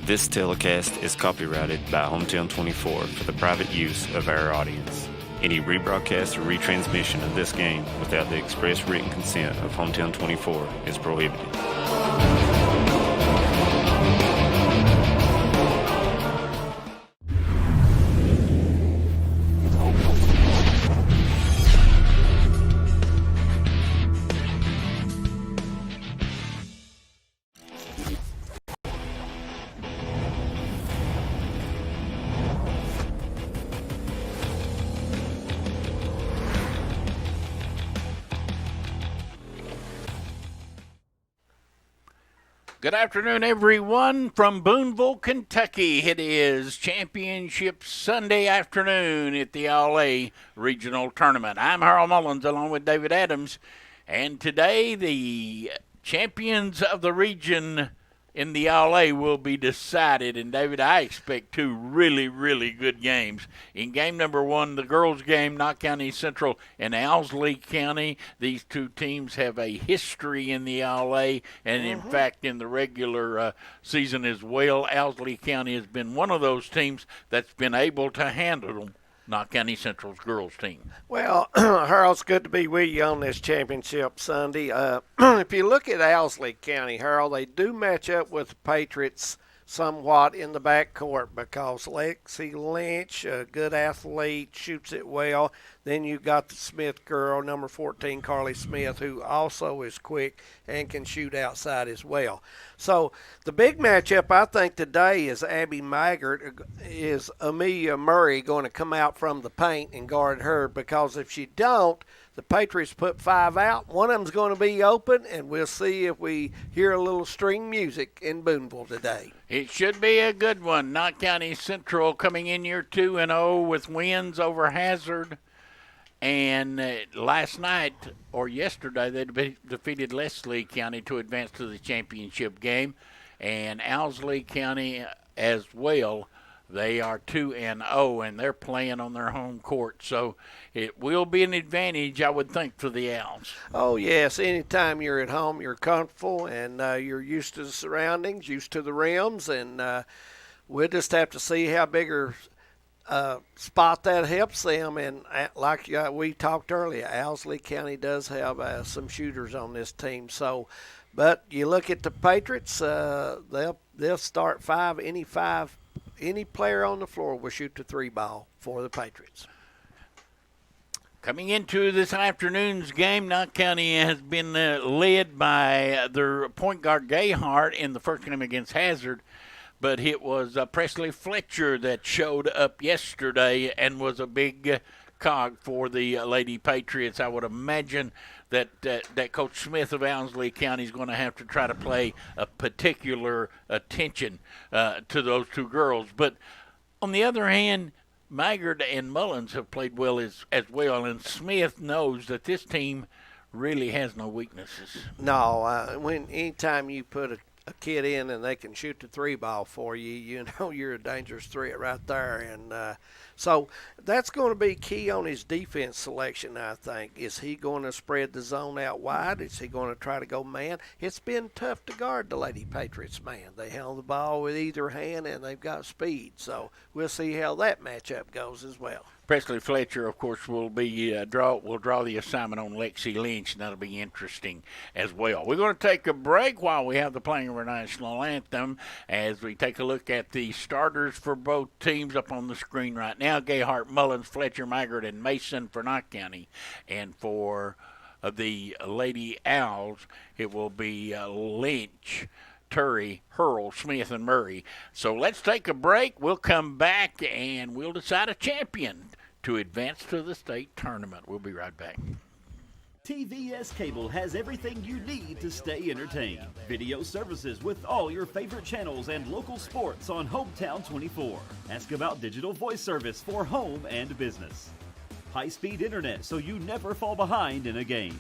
This telecast is copyrighted by Hometown 24 for the private use of our audience. Any rebroadcast or retransmission of this game without the express written consent of Hometown 24 is prohibited. Good afternoon, everyone, from Boonville, Kentucky. It is Championship Sunday afternoon at the All-A Regional Tournament. I'm Harold Mullins along with David Adams, and today the champions of the region in the All-A will be decided. And, David, I expect two really, really good games. In game number one, the girls' game, Knott County Central and Owsley County. These two teams have a history in the All-A, and, in fact, in the regular season as well. Owsley County has been one of those teams that's been able to handle Knott County Central's girls team. Well, Harold, it's good to be with you on this championship Sunday. If you look at Owsley County, Harold, they do match up with the Patriots somewhat in the backcourt because Lexi Lynch, a good athlete, shoots it well. Then you got the Smith girl, number 14, Carly Smith, who also is quick and can shoot outside as well. So the big matchup, I think, today is Abby Maggart. Is Amelia Murray going to come out from the paint and guard her? Because if she don't, the Patriots put five out. One of them's going to be open, and we'll see if we hear a little string music in Boonville today. It should be a good one. Knott County Central coming in year 2-0 with wins over Hazard. And last night, or yesterday, they defeated Leslie County to advance to the championship game. And Owsley County as well. They are 2-0, and they're playing on their home court. So it will be an advantage, I would think, for the Owls. Oh, yes. Anytime you're at home, you're comfortable, and you're used to the surroundings, used to the rims, and we'll just have to see how bigger spot that helps them. And like we talked earlier, Owsley County does have some shooters on this team. So, but you look at the Patriots, they'll start five. Any player on the floor will shoot the three ball for the Patriots. Coming into this afternoon's game, Knott County has been led by their point guard Gayhart in the first game against Hazard, but it was Presley Fletcher that showed up yesterday and was a big cog for the Lady Patriots. I would imagine that Coach Smith of Owsley County is going to have to try to play a particular attention to those two girls. But on the other hand, Maggard and Mullins have played well as well, and Smith knows that this team really has no weaknesses. No, anytime you put a kid in and they can shoot the three ball for you, you know you're a dangerous threat right there. And so that's going to be key on his defense selection, I think. Is he going to spread the zone out wide? Is he going to try to go man? It's been tough to guard the Lady Patriots man. They held the ball with either hand, and they've got speed. So we'll see how that matchup goes as well. Presley Fletcher, of course, will draw the assignment on Lexi Lynch, and that'll be interesting as well. We're going to take a break while we have the playing of our national anthem as we take a look at the starters for both teams up on the screen right now. Gayhart, Mullins, Fletcher, Maggart, and Mason for Knott County. And for the Lady Owls, it will be Lynch, Turry, Hurl, Smith, and Murray. So let's take a break. We'll come back, and we'll decide a champion to advance to the state tournament. We'll be right back. TVS Cable has everything you need to stay entertained. Video services with all your favorite channels and local sports on Hometown 24. Ask about digital voice service for home and business. High-speed internet so you never fall behind in a game.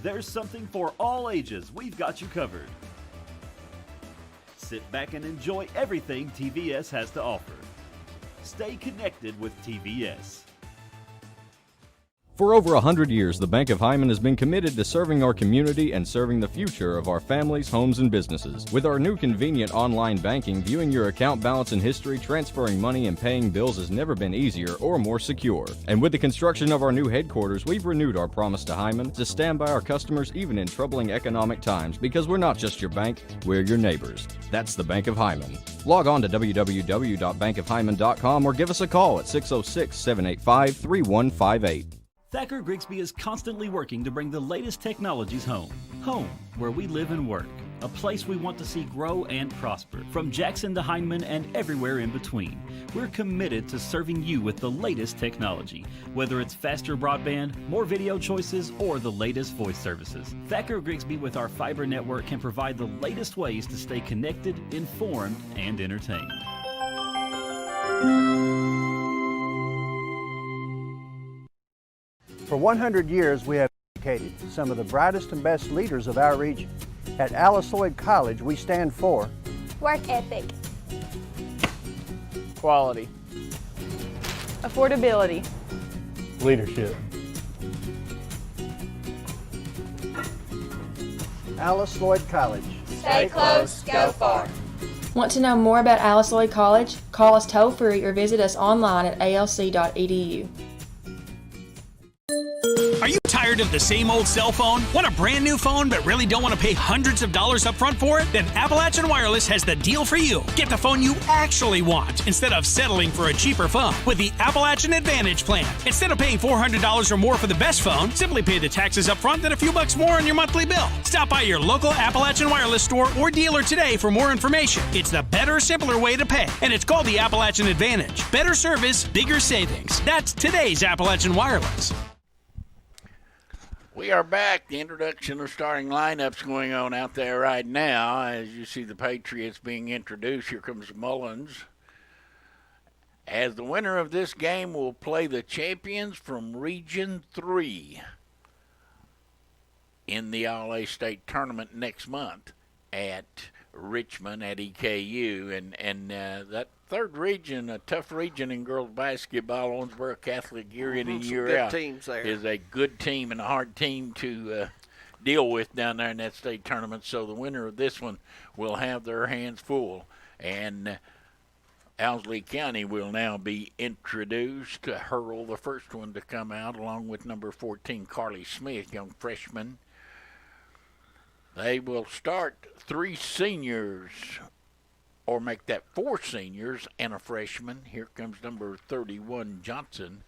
There's something for all ages. We've got you covered. Sit back and enjoy everything TVS has to offer. Stay connected with TVS. For over 100 years, the Bank of Hyman has been committed to serving our community and serving the future of our families, homes, and businesses. With our new convenient online banking, viewing your account balance and history, transferring money, and paying bills has never been easier or more secure. And with the construction of our new headquarters, we've renewed our promise to Hyman to stand by our customers even in troubling economic times, because we're not just your bank, we're your neighbors. That's the Bank of Hyman. Log on to www.bankofhyman.com or give us a call at 606-785-3158. Thacker Grigsby is constantly working to bring the latest technologies home. Home, where we live and work. A place we want to see grow and prosper. From Jackson to Hindman and everywhere in between. We're committed to serving you with the latest technology. Whether it's faster broadband, more video choices, or the latest voice services. Thacker Grigsby with our fiber network can provide the latest ways to stay connected, informed, and entertained. For 100 years, we have educated some of the brightest and best leaders of our region. At Alice Lloyd College, we stand for work ethic, quality, affordability, leadership. Alice Lloyd College. Stay close, go far. Want to know more about Alice Lloyd College? Call us toll-free or visit us online at alc.edu. Are you tired of the same old cell phone? Want a brand new phone but really don't want to pay hundreds of dollars up front for it? Then Appalachian Wireless has the deal for you. Get the phone you actually want instead of settling for a cheaper phone with the Appalachian Advantage plan. Instead of paying $400 or more for the best phone, simply pay the taxes up front and a few bucks more on your monthly bill. Stop by your local Appalachian Wireless store or dealer today for more information. It's the better, simpler way to pay, and it's called the Appalachian Advantage. Better service, bigger savings. That's today's Appalachian Wireless. We are back. The introduction of starting lineups going on out there right now. As you see the Patriots being introduced, here comes Mullins. As the winner of this game will play the champions from Region 3 in the All-A State Tournament next month at Richmond at EKU. And that third region, a tough region in girls basketball, Owensboro Catholic year in and year out, teams there. is a good team and a hard team to deal with down there in that state tournament. So the winner of this one will have their hands full. And Owsley County will now be introduced to Hurl, the first one to come out, along with number 14, Carly Smith, young freshman. They will start 3 seniors, or make that 4 seniors and a freshman. Here comes number 31, Johnson.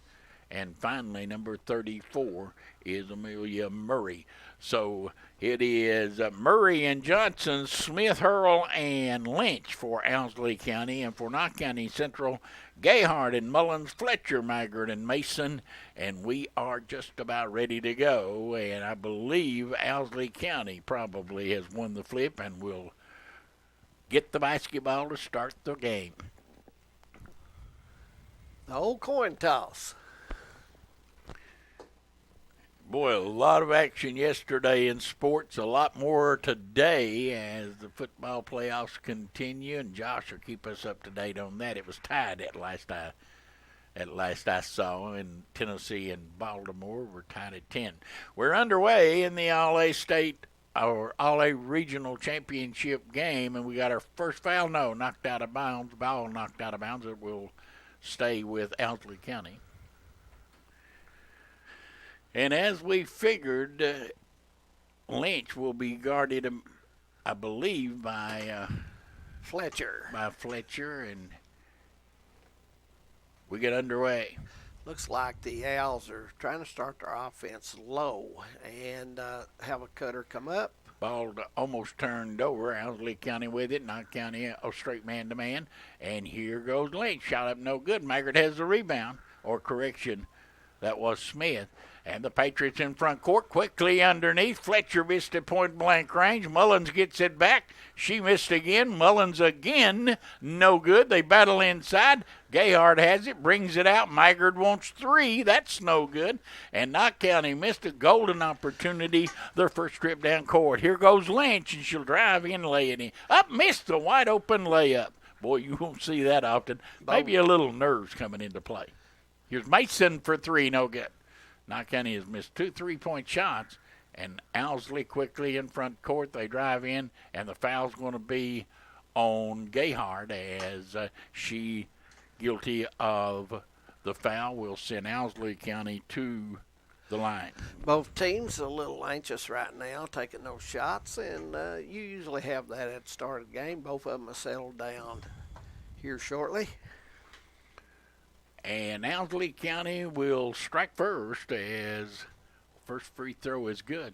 And finally, number 34 is Amelia Murray. So it is Murray and Johnson, Smith, Hurl, and Lynch for Owsley County. And for Knott County Central, Gayhart and Mullins, Fletcher, Maggard, and Mason. And we are just about ready to go. And I believe Owsley County probably has won the flip and will get the basketball to start the game. The old coin toss. Boy, a lot of action yesterday in sports, a lot more today as the football playoffs continue, and Josh will keep us up to date on that. It was tied at last I saw, in Tennessee and Baltimore were tied at 10. We're underway in the All-A State or All-A Regional Championship game, and we got our first foul, knocked out of bounds, ball knocked out of bounds. It will stay with Owsley County. And as we figured, Lynch will be guarded, I believe, by Fletcher. And we get underway. Looks like the Owls are trying to start their offense low and have a cutter come up. Ball almost turned over. Owsley County with it. Knott County straight man-to-man. And here goes Lynch. Shot up no good. Maggard has the rebound. Or correction, that was Smith. And the Patriots in front court, quickly underneath. Fletcher missed at point-blank range. Mullins gets it back. She missed again. Mullins again. No good. They battle inside. Gayhart has it, brings it out. Maggard wants 3. That's no good. And Knott County missed a golden opportunity, their first trip down court. Here goes Lynch, and she'll drive in, lay it in. Up, missed the wide-open layup. Boy, you won't see that often. Maybe a little nerves coming into play. Here's Mason for 3, no good. Knott County has missed 2 3-point shots, and Owsley quickly in front court. They drive in, and the foul's going to be on Gayhart as she, guilty of the foul, will send Owsley County to the line. Both teams are a little anxious right now, taking those shots, and you usually have that at the start of the game. Both of them have settled down here shortly. And Owsley County will strike first as first free throw is good.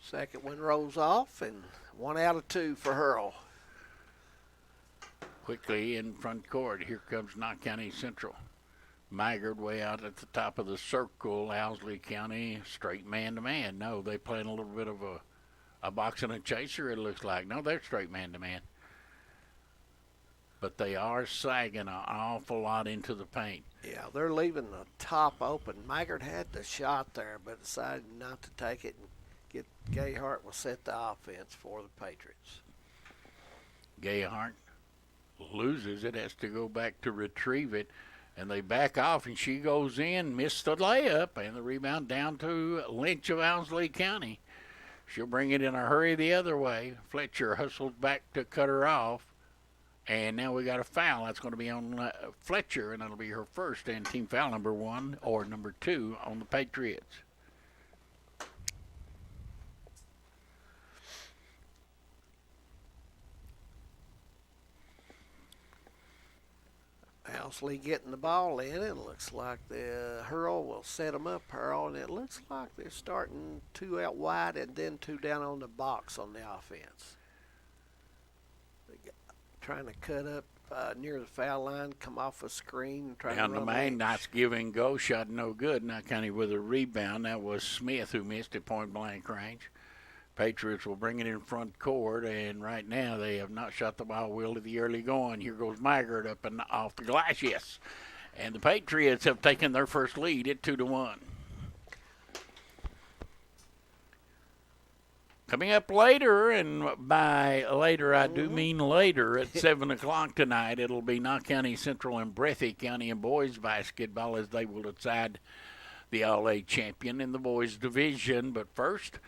Second one rolls off, and 1 out of 2 for Hurl. Quickly in front court, here comes Knott County Central. Mygard way out at the top of the circle. Owsley County straight man-to-man. No, they playing a little bit of a box and a chaser, it looks like. No, they're straight man-to-man. But they are sagging an awful lot into the paint. Yeah, they're leaving the top open. Mygard had the shot there, but decided not to take it. And Gayhart will set the offense for the Patriots. Gayhart loses it, has to go back to retrieve it, and they back off, and she goes in, missed the layup, and the rebound down to Lynch of Owsley County. She'll bring it in a hurry the other way. Fletcher hustles back to cut her off, and now we got a foul. That's going to be on Fletcher, and that'll be her first and team foul number 1 or number 2 on the Patriots. Owsley getting the ball in. It looks like the Hurl will set them up, Hurl, and it looks like they're starting 2 out wide and then 2 down on the box on the offense. Trying to cut up near the foul line, come off a screen, trying down to the run main, edge. Knott's giving go shot, no good. Knott County with a rebound. That was Smith who missed at point blank range. Patriots will bring it in front court, and right now they have not shot the ball well to the early going. Here goes Mygard up and off the glass, yes. And the Patriots have taken their first lead at 2-1. Coming up later, and by later I do mean later, at 7 o'clock tonight, it'll be Knott County Central and Breathitt County in boys basketball as they will decide the All-A champion in the boys division. But first,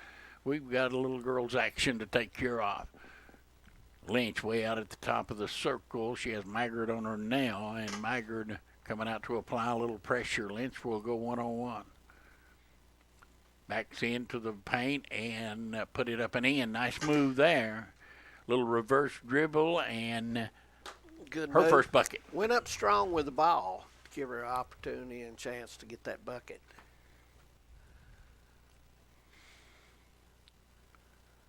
we've got a little girls' action to take care of. Lynch way out at the top of the circle. She has Mygard on her now, and Mygard coming out to apply a little pressure. Lynch will go one-on-one. Backs into the paint and put it up and in. Nice move there. Little reverse dribble and Good her move. first bucket. Went up strong with the ball to give her an opportunity and chance to get that bucket.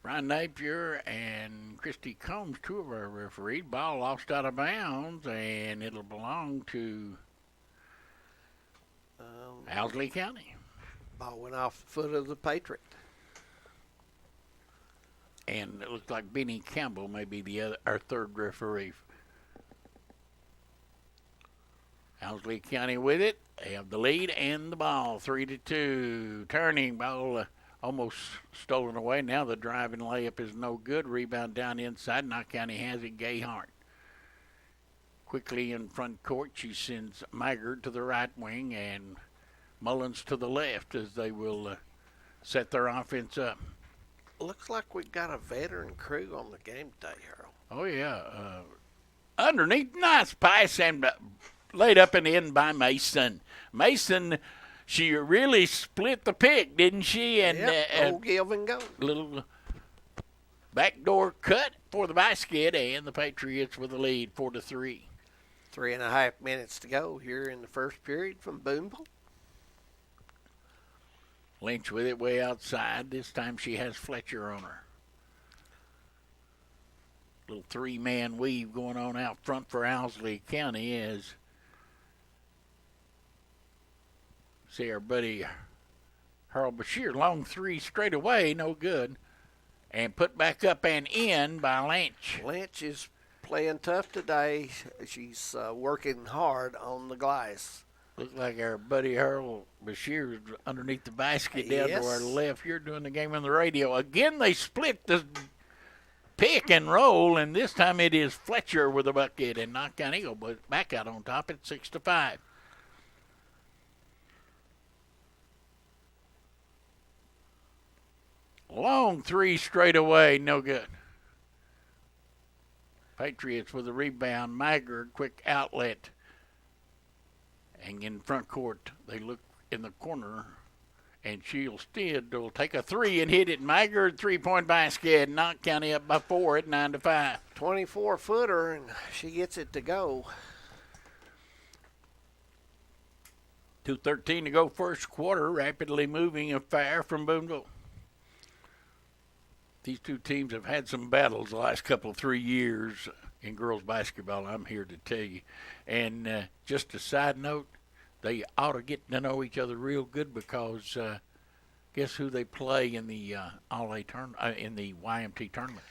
Ron Napier and Christy Combs, 2 of our referees. Ball lost out of bounds, and it'll belong to Owsley County. Ball went off the foot of the Patriot. And it looks like Benny Campbell may be our third referee. Owsley County with it. They have the lead and the ball, 3-2. Turning ball almost stolen away. Now the driving layup is no good. Rebound down inside. Knott County has it. Gayhart. Quickly in front court, she sends Mygard to the right wing and Mullins to the left as they will set their offense up. Looks like we've got a veteran crew on the game today, Harold. Oh, yeah. Underneath, nice pass and laid up and in by Mason. Mason, she really split the pick, didn't she? And yep, give and go. Little backdoor cut for the basket, and the Patriots with the lead, 4-3. 3.5 minutes to go here in the first period from Boonville. Lynch with it way outside. This time she has Fletcher on her. Little 3-man weave going on out front for Owsley County as see our buddy Harold Bashir. Long 3 straight away, no good. And put back up and in by Lynch. Lynch is playing tough today. She's working hard on the glass. Looks like our buddy Harold Bashir is underneath the basket down to our left. You're doing the game on the radio. Again, they split the pick and roll, and this time it is Fletcher with a bucket, and Knott County go back out on top at 6-5. Long three straight away, no good. Patriots with a rebound. Maggard, quick outlet. And in front court, they look in the corner. And Shields-Stead will take a three and hit it. Maggard, three-point basket. Knott County up by 4 at 9-5. 24-footer, and she gets it to go. 2:13 to go first quarter. Rapidly moving affair from Boonville. These two teams have had some battles the last couple of 3 years in girls basketball, I'm here to tell you. And just a side note, they ought to get to know each other real good because guess who they play in the All-A in the YMT tournament?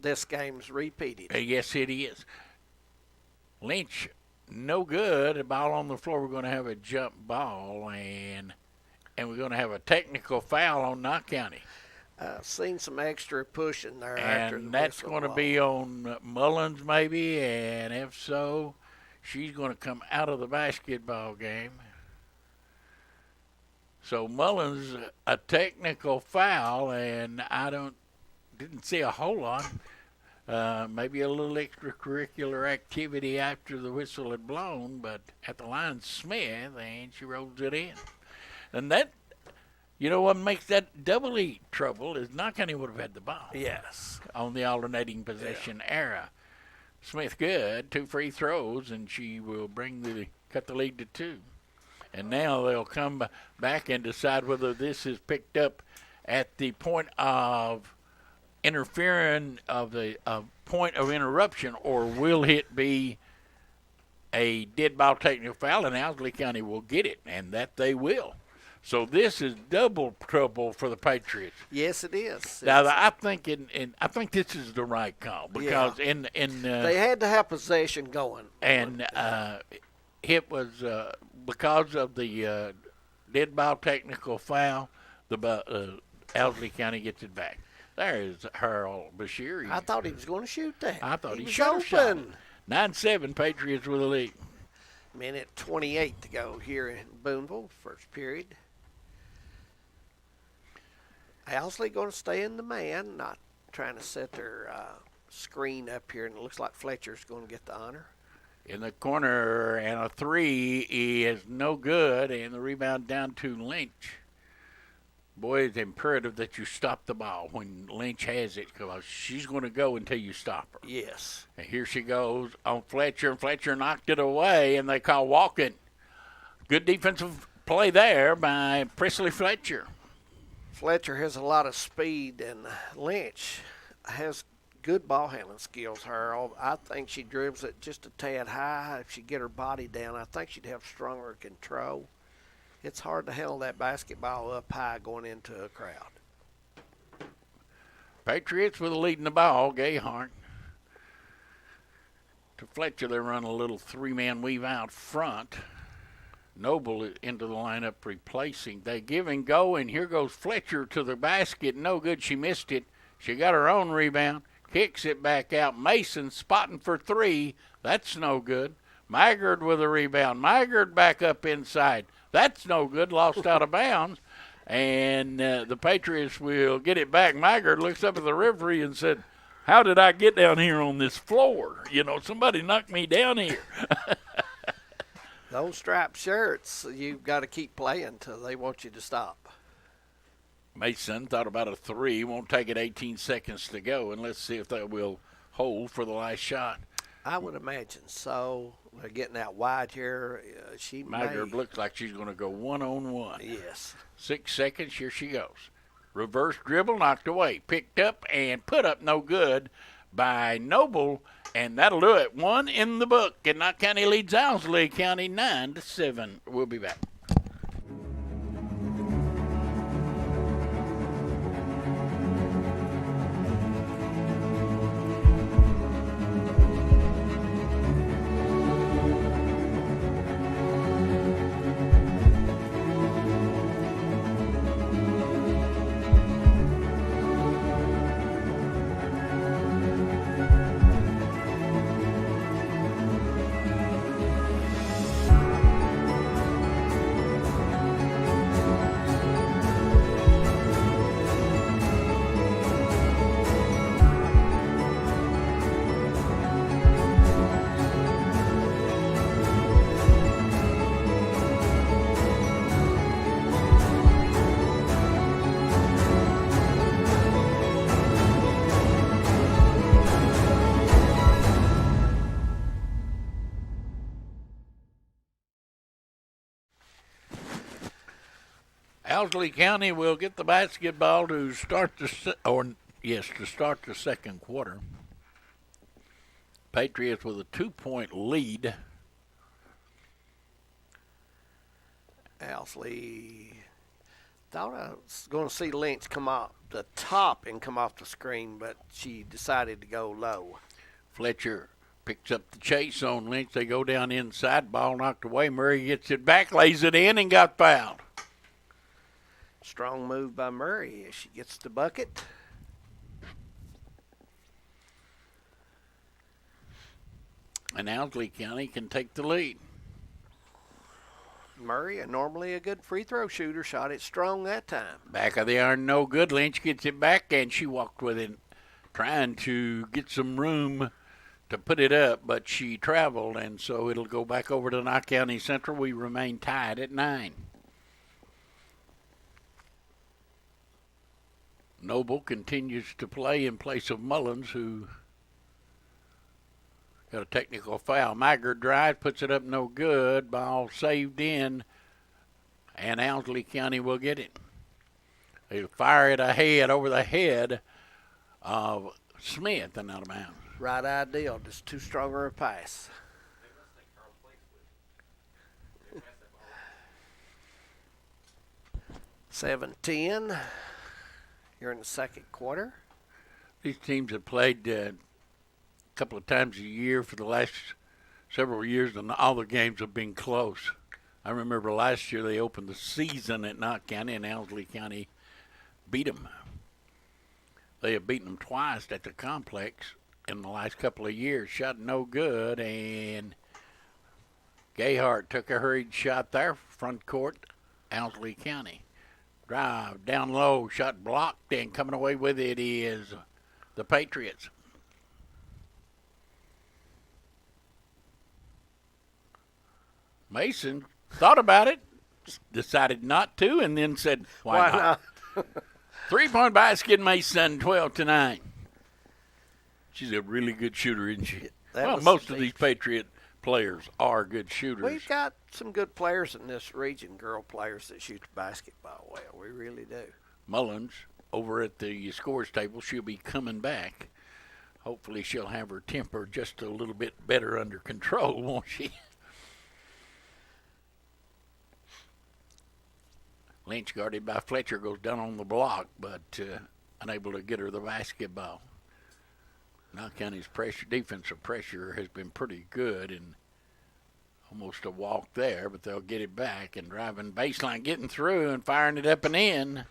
This game's repeated. Yes, it is. Lynch, no good. A ball on the floor. We're going to have a jump ball, and we're going to have a technical foul on Knott County. Seen some extra pushing there after the and that's going to be on Mullins maybe, and if so, she's going to come out of the basketball game. So Mullins, a technical foul, and didn't see a whole lot. Maybe a little extracurricular activity after the whistle had blown, but at the line, Smith, and she rolls it in. And that, you know what makes that doubly trouble is Knott County would have had the ball. Yes. On the alternating possession era. Smith good, 2 free throws, and she will cut the lead to 2. And now they'll come back and decide whether this is picked up at the point of interfering of the point of interruption, or will it be a dead ball technical foul, and Owsley County will get it, and that they will. So this is double trouble for the Patriots. Yes, it is. Now I think I think this is the right call because they had to have possession going, and it was because of the dead ball technical foul. The Owsley County gets it back. There is Harold Bashir. I thought he was going to shoot that. I thought he was should have shot it. open. 9-7 Patriots with the lead. Minute 28 to go here in Boonville, first period. Owsley going to stay in the man, not trying to set their screen up here, and it looks like Fletcher's going to get the honor. In the corner, and a three is no good, and the rebound down to Lynch. Boy, it's imperative that you stop the ball when Lynch has it because she's going to go until you stop her. Yes. And here she goes on Fletcher, and Fletcher knocked it away, and they call walking. Good defensive play there by Presley Fletcher. Fletcher has a lot of speed, and Lynch has good ball handling skills, Harold. I think she dribbles it just a tad high. If she get her body down, I think she'd have stronger control. It's hard to handle that basketball up high going into a crowd. Patriots with the lead in the ball, Gayhart. To Fletcher, they run a little three-man weave out front. Noble into the lineup replacing. They give and go, and here goes Fletcher to the basket. No good. She missed it. She got her own rebound. Kicks it back out. Mason spotting for 3. That's no good. Maggard with a rebound. Maggard back up inside. That's no good. Lost out of bounds. And the Patriots will get it back. Maggard looks up at the referee and said, how did I get down here on this floor? You know, somebody knocked me down here. Those striped shirts, you've got to keep playing till they want you to stop. Mason thought about a 3. Won't take it 18 seconds to go, and let's see if that will hold for the last shot. I would imagine so. They're getting out wide here. Maggard looks like she's going to go one-on-one. Yes. 6 seconds, here she goes. Reverse dribble, knocked away. Picked up and put up no good by Noble, and that'll do it. 1 in the book, and Knott County leads Owsley County 9-7. We'll be back. Owsley County will get the basketball to start the second quarter. Patriots with a 2-point lead. Owsley thought I was going to see Lynch come off the top and come off the screen, but she decided to go low. Fletcher picks up the chase on Lynch. They go down inside. Ball knocked away. Murray gets it back, lays it in, and got fouled. Strong move by Murray as she gets the bucket. And Owsley County can take the lead. Murray, normally a good free throw shooter, shot it strong that time. Back of the iron, no good. Lynch gets it back, and she walked with it, trying to get some room to put it up, but she traveled, and so it'll go back over to Nye County Central. We remain tied at 9. Noble continues to play in place of Mullins, who got a technical foul. Maggard drives, puts it up, no good. Ball saved in, and Owsley County will get it. They'll fire it ahead, over the head of Smith, and out of bounds. Right ideal, just too stronger a pass. 7-10. You're in the second quarter. These teams have played a couple of times a year for the last several years, and all the games have been close. I remember last year they opened the season at Knott County, and Owsley County beat them. They have beaten them twice at the complex in the last couple of years. Shot no good, and Gayhart took a hurried shot there, front court, Owsley County. Drive down low, shot blocked, and coming away with it is the Patriots. Mason thought about it, decided not to, and then said, why not? 3-point basket, Mason, 12-9. She's a really good shooter, isn't she? Well, most of these Patriot players are good shooters. We've got some good players in this region, girl players that shoot the basketball well. We really do. Mullins, over at the scores table, she'll be coming back. Hopefully she'll have her temper just a little bit better under control, won't she? Lynch, guarded by Fletcher, goes down on the block, but unable to get her the basketball. Knott County's defensive pressure has been pretty good, and almost a walk there, but they'll get it back. And driving baseline, getting through and firing it up and in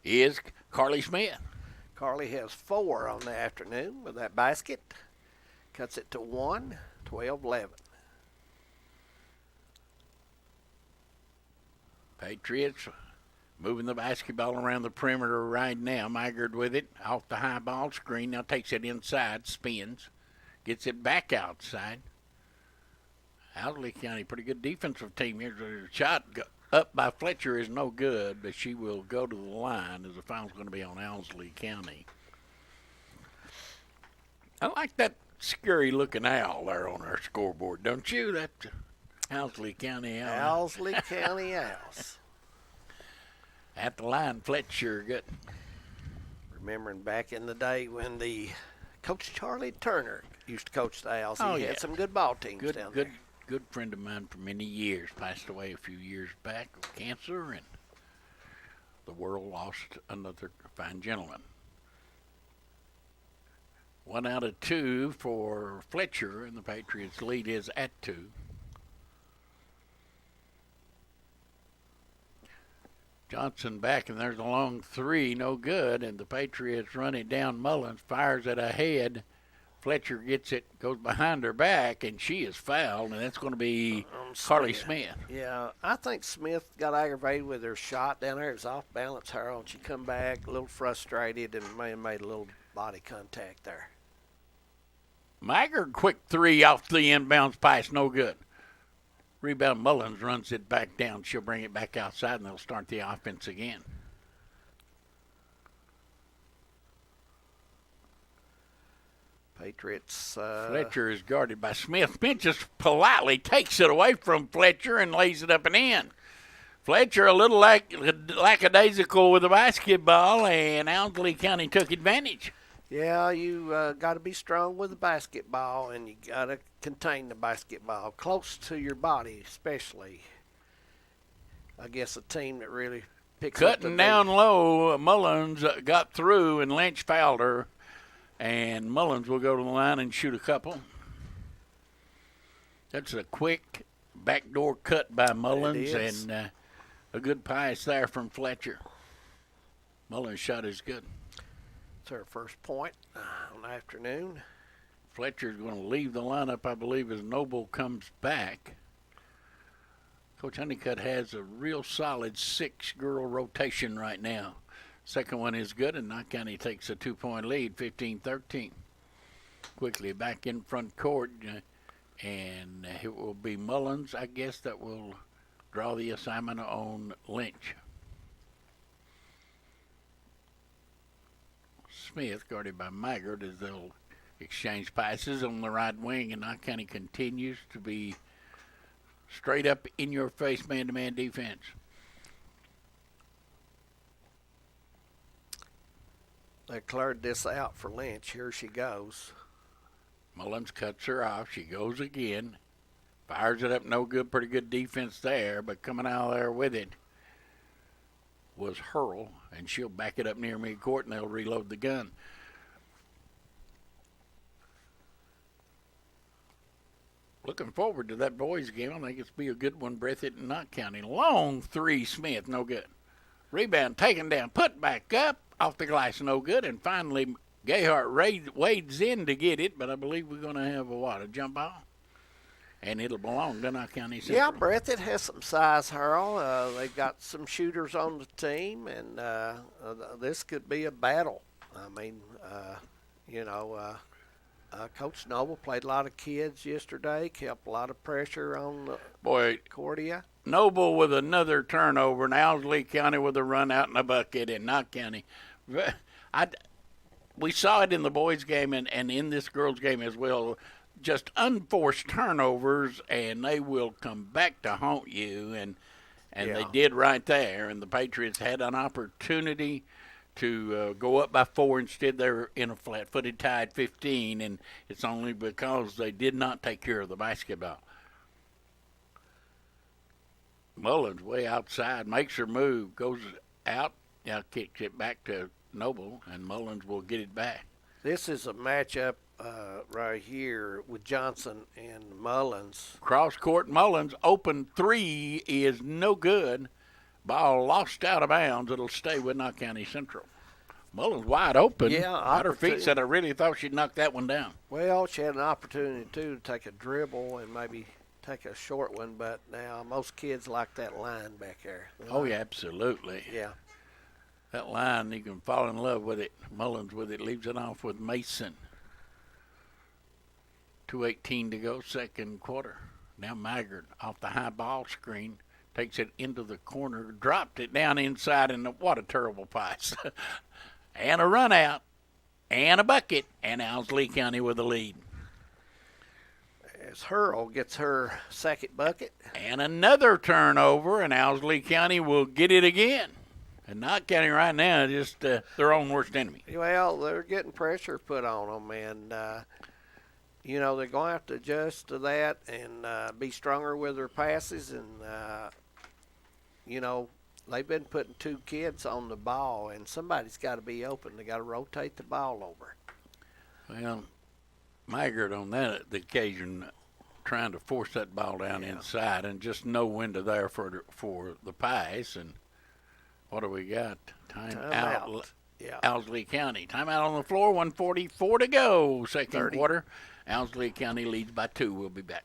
is Carly Smith. Carly has 4 on the afternoon with that basket. Cuts it to 1, 12-11. Patriots moving the basketball around the perimeter right now. Maggard with it off the high ball screen. Now takes it inside, spins, gets it back outside. Owsley County, pretty good defensive team. Here's a shot up by Fletcher is no good, but she will go to the line as the foul's going to be on Owsley County. I like that scary-looking owl there on our scoreboard, don't you? That Owsley County owl. Owsley County Owls. At the line, Fletcher good. Remembering back in the day when the Coach Charlie Turner used to coach the Owls. He had some good ball teams down there. Good friend of mine for many years. Passed away a few years back of cancer, and the world lost another fine gentleman. 1 out of 2 for Fletcher, and the Patriots' lead is at 2. Johnson back, and there's a long 3, no good, and the Patriots run it down. Mullins fires it ahead. Fletcher gets it, goes behind her back, and she is fouled, and that's going to be Carly Smith. Yeah, I think Smith got aggravated with her shot down there. It was off balance her, and she come back a little frustrated and may have made a little body contact there. Maggard, quick 3 off the inbounds pass, no good. Rebound, Mullins runs it back down. She'll bring it back outside, and they'll start the offense again. Patriots. Fletcher is guarded by Smith. Smith just politely takes it away from Fletcher and lays it up and in. Fletcher a little lackadaisical with the basketball, and Owsley County took advantage. Yeah, you got to be strong with the basketball, and you got to contain the basketball close to your body, especially. I guess a team that really picks up the Cutting down low, Mullins got through, and Lynch fouled her. And Mullins will go to the line and shoot a couple. That's a quick backdoor cut by Mullins, and a good pass there from Fletcher. Mullins' shot is good. It's her first point on the afternoon. Fletcher's going to leave the lineup, I believe, as Noble comes back. Coach Honeycutt has a real solid 6-girl rotation right now. Second one is good, and Knott County takes a 2-point lead, 15-13. Quickly back in front court, and it will be Mullins, I guess, that will draw the assignment on Lynch. Smith, guarded by Maggard, as they'll exchange passes on the right wing, and Knott County continues to be straight up in your face man-to-man defense. They cleared this out for Lynch. Here she goes. Mullins cuts her off. She goes again. Fires it up. No good. Pretty good defense there. But coming out of there with it was Hurl. And she'll back it up near midcourt, and they'll reload the gun. Looking forward to that boys game. I think it's be a good one. Breathitt and Knott County. Long three, Smith. No good. Rebound taken down. Put back up. Off the glass, no good. And finally, Gayhart wades in to get it, but I believe we're going to have a jump ball? And it'll belong to Knott County Central. Yeah, Breathitt has some size, Harold. They've got some shooters on the team, and this could be a battle. I mean, Coach Noble played a lot of kids yesterday, kept a lot of pressure on Cordia. Noble with another turnover, and Owsley County with a run out in a bucket, and Knott County. We saw it in the boys' game and in this girls' game as well. Just unforced turnovers, and they will come back to haunt you, and they did right there. And the Patriots had an opportunity to go up by 4. Instead, they're in a flat-footed tie at 15, and it's only because they did not take care of the basketball. Mullins way outside, makes her move, goes out, now kicks it back to Noble, and Mullins will get it back. This is a matchup right here with Johnson and Mullins. Cross court, Mullins, open 3 is no good. Ball lost out of bounds. It'll stay with Knott County Central. Mullins wide open. Yeah, out her feet said I really thought she'd knock that one down. Well, she had an opportunity, too, to take a dribble and maybe take a short one, but now most kids like that line back there. Oh, yeah, absolutely. Yeah. That line, you can fall in love with it. Mullins with it, leaves it off with Mason. 2:18 to go, second quarter. Now Maggard off the high ball screen, takes it into the corner, dropped it down inside, and what a terrible pass. And a run out, and a bucket, and Owsley County with the lead. As Hurl gets her second bucket. And another turnover, and Owsley County will get it again. And Knott County right now is just their own worst enemy. Well, they're getting pressure put on them, and, they're going to have to adjust to that and be stronger with their passes. And, they've been putting 2 kids on the ball, and somebody's got to be open. They got to rotate the ball over. Well, Maggard on that occasion trying to force that ball down inside, and just no window there for the pass. And what do we got? Time out. Yeah. Owsley County. Timeout on the floor, 1:44 to go. Second quarter. Owsley County leads by 2. We'll be back.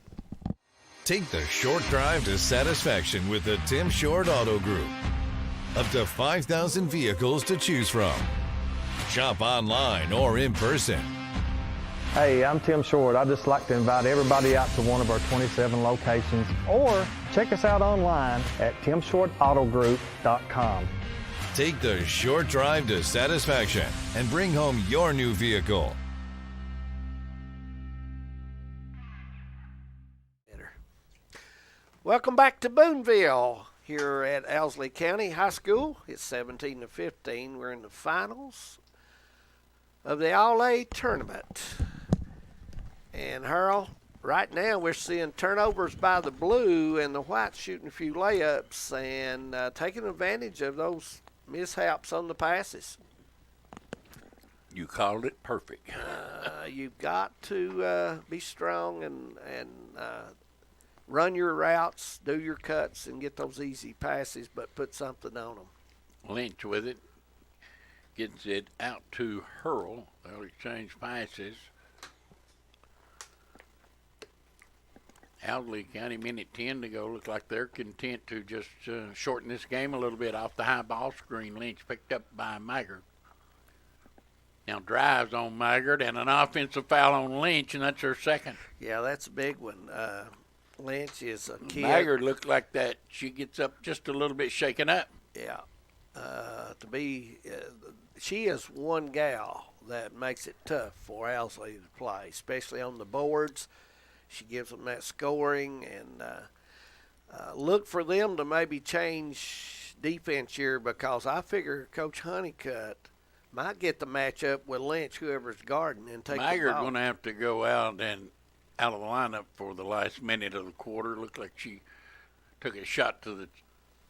Take the short drive to satisfaction with the Tim Short Auto Group. Up to 5,000 vehicles to choose from. Shop online or in person. Hey, I'm Tim Short. I'd just like to invite everybody out to one of our 27 locations, or check us out online at timshortautogroup.com. Take the short drive to satisfaction and bring home your new vehicle. Welcome back to Booneville here at Owsley County High School. It's 17-15. We're in the finals of the All-A tournament. And Harold, right now we're seeing turnovers by the blue and the whites shooting a few layups and taking advantage of those mishaps on the passes. You called it perfect. You've got to be strong and run your routes, do your cuts, and get those easy passes, but put something on them. Lynch with it. Gets it out to Hurl. They'll exchange passes. Owsley County, minute 10 to go. Look like they're content to just shorten this game a little bit off the high ball screen. Lynch picked up by Maggard. Now drives on Maggard and an offensive foul on Lynch, and that's her second. Yeah, that's a big one. Lynch is a kid. Maggard looked like that. She gets up just a little bit shaken up. Yeah. She is one gal that makes it tough for Owsley to play, especially on the boards. She gives them that scoring, and look for them to maybe change defense here, because I figure Coach Honeycutt might get the matchup with Lynch, whoever's guarding, and take the ball. Maggard's going to have to go out of the lineup for the last minute of the quarter. Looked like she took a shot to the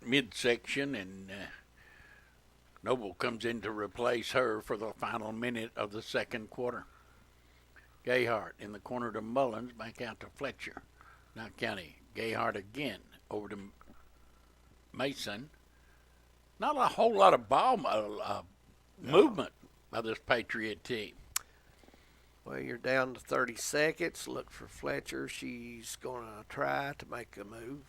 midsection, and Noble comes in to replace her for the final minute of the second quarter. Gayhart in the corner to Mullins, back out to Fletcher. Now County, Gayhart again over to Mason. Not a whole lot of ball movement by this Patriot team. Well, you're down to 30 seconds. Look for Fletcher. She's going to try to make a move.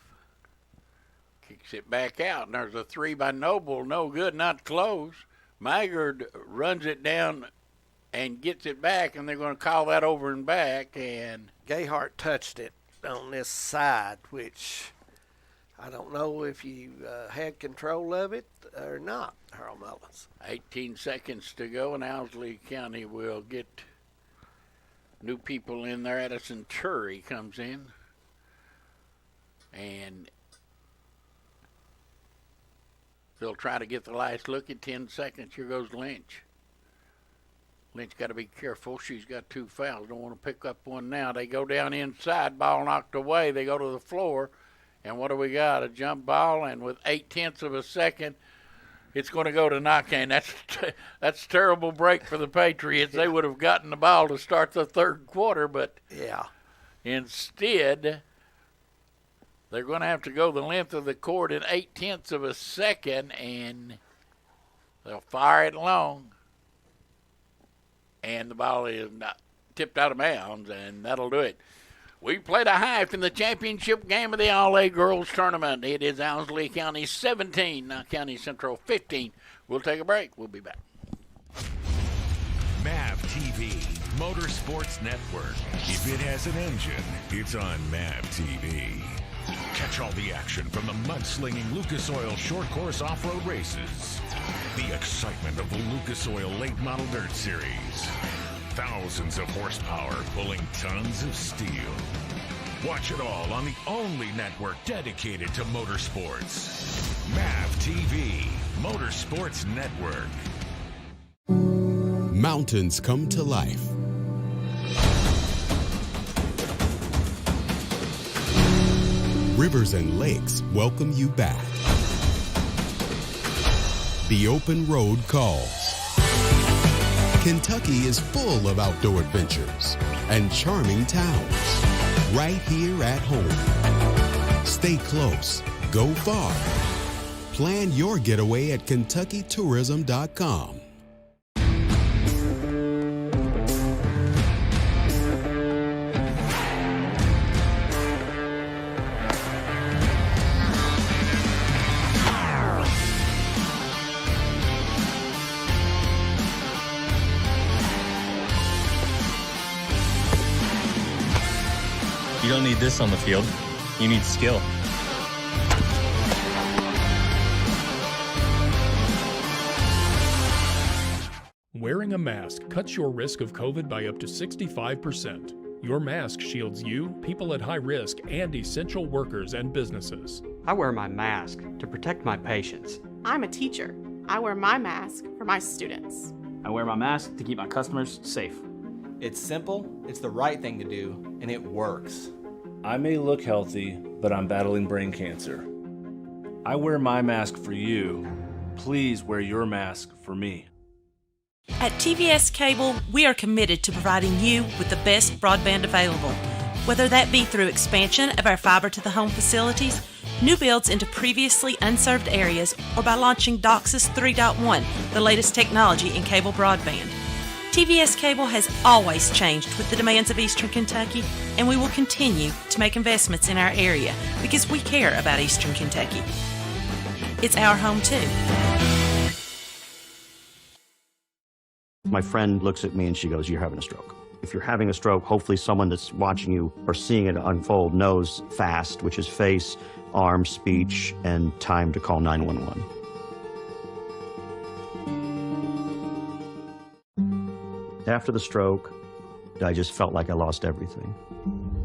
Kicks it back out, and there's a three by Noble. No good, not close. Maggard runs it down and gets it back, and they're going to call that over and back. And Gayhart touched it on this side, which I don't know if you had control of it or not, Harold Mullins. 18 seconds to go, and Owsley County will get new people in there. Addison Turry comes in, and they'll try to get the last look at 10 seconds. Here goes Lynch. Lynch got to be careful. She's got two fouls. Don't want to pick up one now. They go down inside. Ball knocked away. They go to the floor. And what do we got? A jump ball. And with 0.8 of a second, it's going to go to Knockan. That's a terrible break for the Patriots. They would have gotten the ball to start the third quarter. But instead, they're going to have to go the length of the court in 0.8 of a second. And they'll fire it long. And the ball is not tipped out of bounds, and that'll do it. We played a half in the championship game of the All-A Girls Tournament. It is Owsley County 17, Knott County Central 15. We'll take a break. We'll be back. MAV TV, Motorsports Network. If it has an engine, it's on MAV TV. Catch all the action from the mudslinging Lucas Oil short course off-road races. The excitement of the Lucas Oil Late Model Dirt Series. Thousands of horsepower pulling tons of steel. Watch it all on the only network dedicated to motorsports. MAV TV, Motorsports Network. Mountains come to life. Rivers and lakes welcome you back. The open road calls. Kentucky is full of outdoor adventures and charming towns right here at home. Stay close, go far. Plan your getaway at KentuckyTourism.com. You don't need this on the field. You need skill. Wearing a mask cuts your risk of COVID by up to 65%. Your mask shields you, people at high risk, and essential workers and businesses. I wear my mask to protect my patients. I'm a teacher. I wear my mask for my students. I wear my mask to keep my customers safe. It's simple, it's the right thing to do, and it works. I may look healthy, but I'm battling brain cancer. I wear my mask for you. Please wear your mask for me. At TVS Cable, we are committed to providing you with the best broadband available, whether that be through expansion of our fiber-to-the-home facilities, new builds into previously unserved areas, or by launching DOCSIS 3.1, the latest technology in cable broadband. TVS Cable has always changed with the demands of Eastern Kentucky, and we will continue to make investments in our area because we care about Eastern Kentucky. It's our home too. My friend looks at me and she goes, "You're having a stroke." If you're having a stroke, hopefully someone that's watching you or seeing it unfold knows FAST, which is face, arm, speech, and time to call 911. After the stroke, I just felt like I lost everything.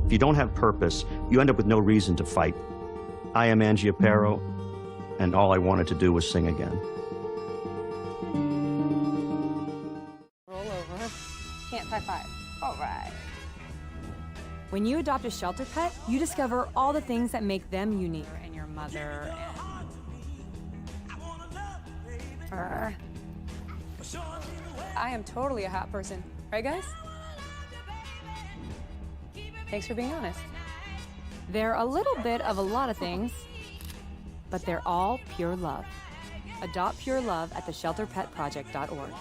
If you don't have purpose, you end up with no reason to fight. I am Angie Aparo, and all I wanted to do was sing again. Roll over. Can't high five. All right. When you adopt a shelter pet, you discover all the things that make them unique. And your mother and... I am totally a hot person. Right, guys? Thanks for being honest. They're a little bit of a lot of things, but they're all pure love. Adopt pure love at theshelterpetproject.org.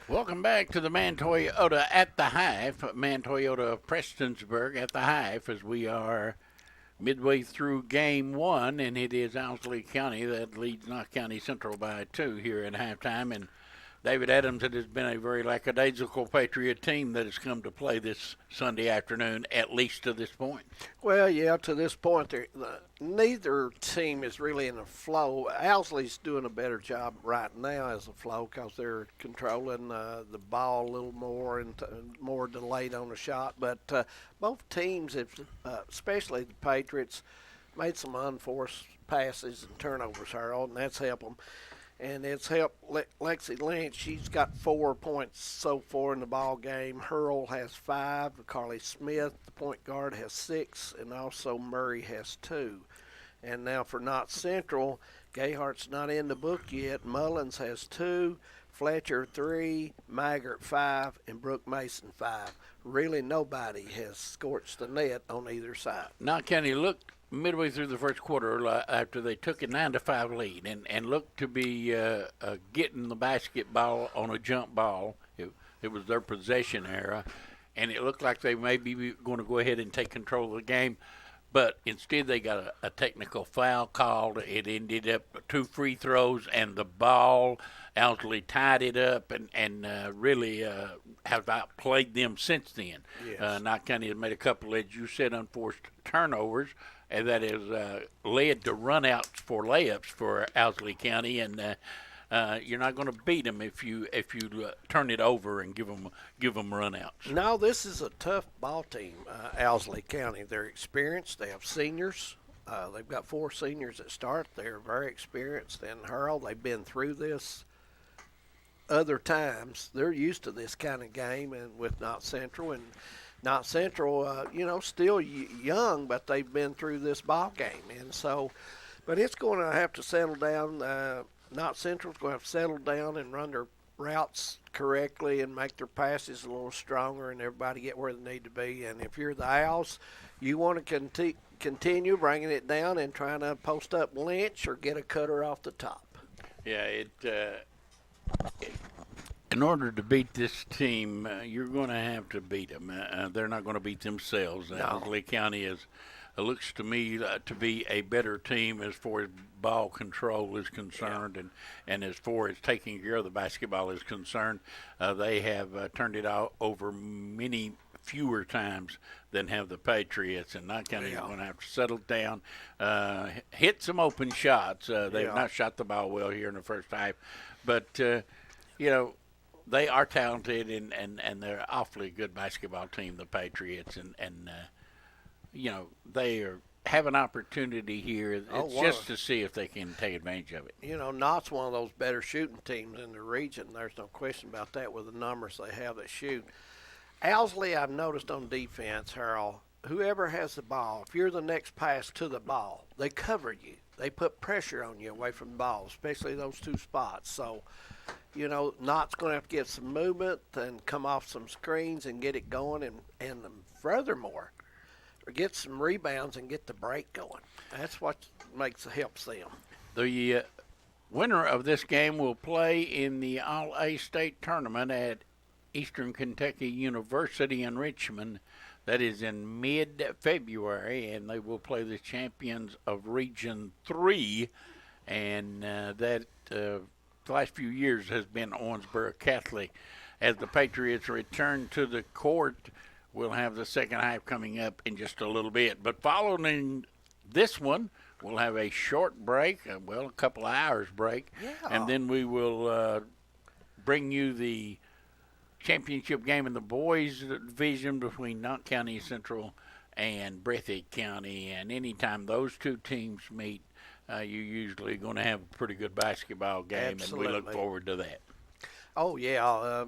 Welcome back to the Man Toyota at the Hive. Man Toyota of Prestonsburg at the Hive, as we are midway through game one, and it is Owsley County that leads Knox County Central by 2 here at halftime. And David Adams, it has been a very lackadaisical Patriot team that has come to play this Sunday afternoon, at least to this point. Well, yeah, to this point, neither team is really in a flow. Owsley's doing a better job right now as a flow because they're controlling the ball a little more and more delayed on the shot. But both teams, have, especially the Patriots, made some unforced passes and turnovers, Harold, and that's helped them. And it's helped Lexi Lynch. She's got 4 points so far in the ball game. Hurl has 5. Carly Smith, the point guard, has 6. And also Murray has 2. And now for Knox Central, Gayhart's not in the book yet. Mullins has 2. Fletcher 3. Maggart 5. And Brooke Mason 5. Really nobody has scorched the net on either side. Knox County looked midway through the first quarter after they took a 9-5 lead and looked to be getting the basketball on a jump ball. It was their possession era, and it looked like they may be going to go ahead and take control of the game. But instead they got a technical foul called. It ended up 2 free throws, and the ball Owsley tied it up and really have outplayed them since then. Yes. Knox County has made a couple, as you said, unforced turnovers, and that has led to runouts for layups for Owsley County, and you're not going to beat them if you turn it over and give them runouts. No, this is a tough ball team, Owsley County. They're experienced. They have seniors. They've got 4 seniors that start. They're very experienced. And Harold, they've been through this other times. They're used to this kind of game, and with Knox Central and Knox Central, still young, but they've been through this ball game, and so, but it's going to have to settle down. Knox Central's going to have to settle down and run their routes correctly and make their passes a little stronger, and everybody get where they need to be. And if you're the Owls, you want to continue bringing it down and trying to post up Lynch or get a cutter off the top. Yeah, in order to beat this team, you're going to have to beat them. They're not going to beat themselves. Owsley County looks to me to be a better team as far as ball control is concerned, and as far as taking care of the basketball is concerned. They have turned it over many fewer times than have the Patriots, and Knox County is going to have to settle down, hit some open shots. They've not shot the ball well here in the first half, but they are talented, and they're awfully good basketball team, the Patriots, and they have an opportunity here. It's just to see if they can take advantage of it. Knott's one of those better shooting teams in the region. There's no question about that with the numbers they have that shoot. Owsley, I've noticed on defense, Harold, whoever has the ball, if you're the next pass to the ball, they cover you. They put pressure on you away from the ball, especially those two spots. So, Knott's going to have to get some movement and come off some screens and get it going, and furthermore, get some rebounds and get the break going. That's what helps them. The winner of this game will play in the All-A State Tournament at Eastern Kentucky University in Richmond. That is in mid-February, and they will play the champions of Region 3, and that the last few years has been Owensboro Catholic. As the Patriots return to the court, we'll have the second half coming up in just a little bit. But following this one, we'll have a short break, a couple of hours break, and then we will bring you the championship game in the boys division between Knott County Central and Breathitt County. And anytime those two teams meet, you're usually going to have a pretty good basketball game. Absolutely. And we look forward to that. Oh, yeah.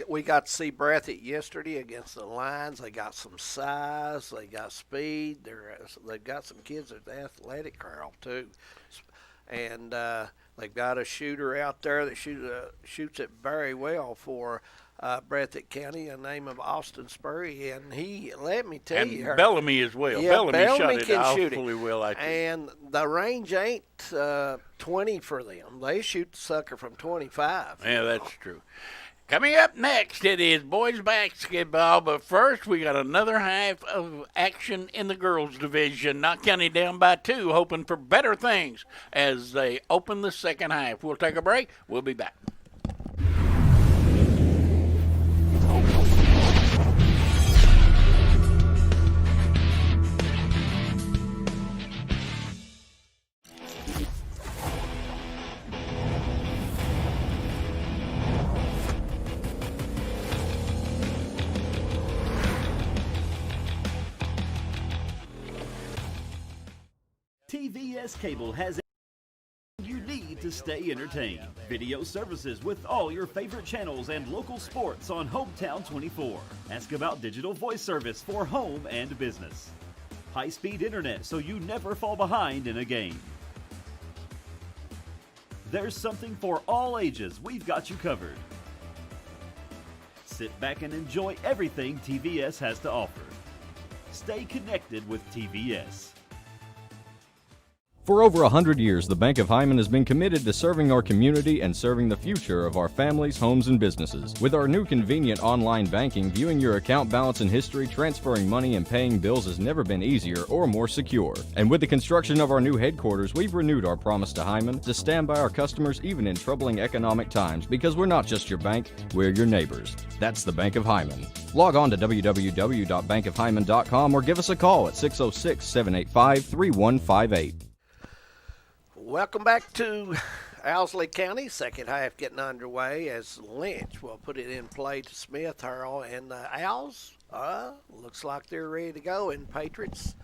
We got to see Breathitt yesterday against the Lions. They got some size. They got speed. They've got some kids that are athletic, Carl, too. And they've got a shooter out there that shoots it very well for Breathitt County, a name of Austin Spurry, and let me tell you. And Bellamy as well. Yeah, Bellamy can shot shoot it awfully well, I think. And the range ain't 20 for them. They shoot the sucker from 25. Yeah, that's true. Coming up next, it is boys basketball, but first we got another half of action in the girls division. Knott County down by 2, hoping for better things as they open the second half. We'll take a break. We'll be back. TVS Cable has you need to stay entertained. Video services with all your favorite channels and local sports on Hometown 24. Ask about digital voice service for home and business. High-speed internet so you never fall behind in a game. There's something for all ages. We've got you covered. Sit back and enjoy everything TVS has to offer. Stay connected with TVS. For over 100 years, the Bank of Hyman has been committed to serving our community and serving the future of our families, homes, and businesses. With our new convenient online banking, viewing your account balance and history, transferring money, and paying bills has never been easier or more secure. And with the construction of our new headquarters, we've renewed our promise to Hyman to stand by our customers even in troubling economic times, because we're not just your bank, we're your neighbors. That's the Bank of Hyman. Log on to www.bankofhyman.com or give us a call at 606-785-3158. Welcome back to Owsley County. Second half getting underway as Lynch will put it in play to Smith, Harold, and the Owls looks like they're ready to go, and Patriots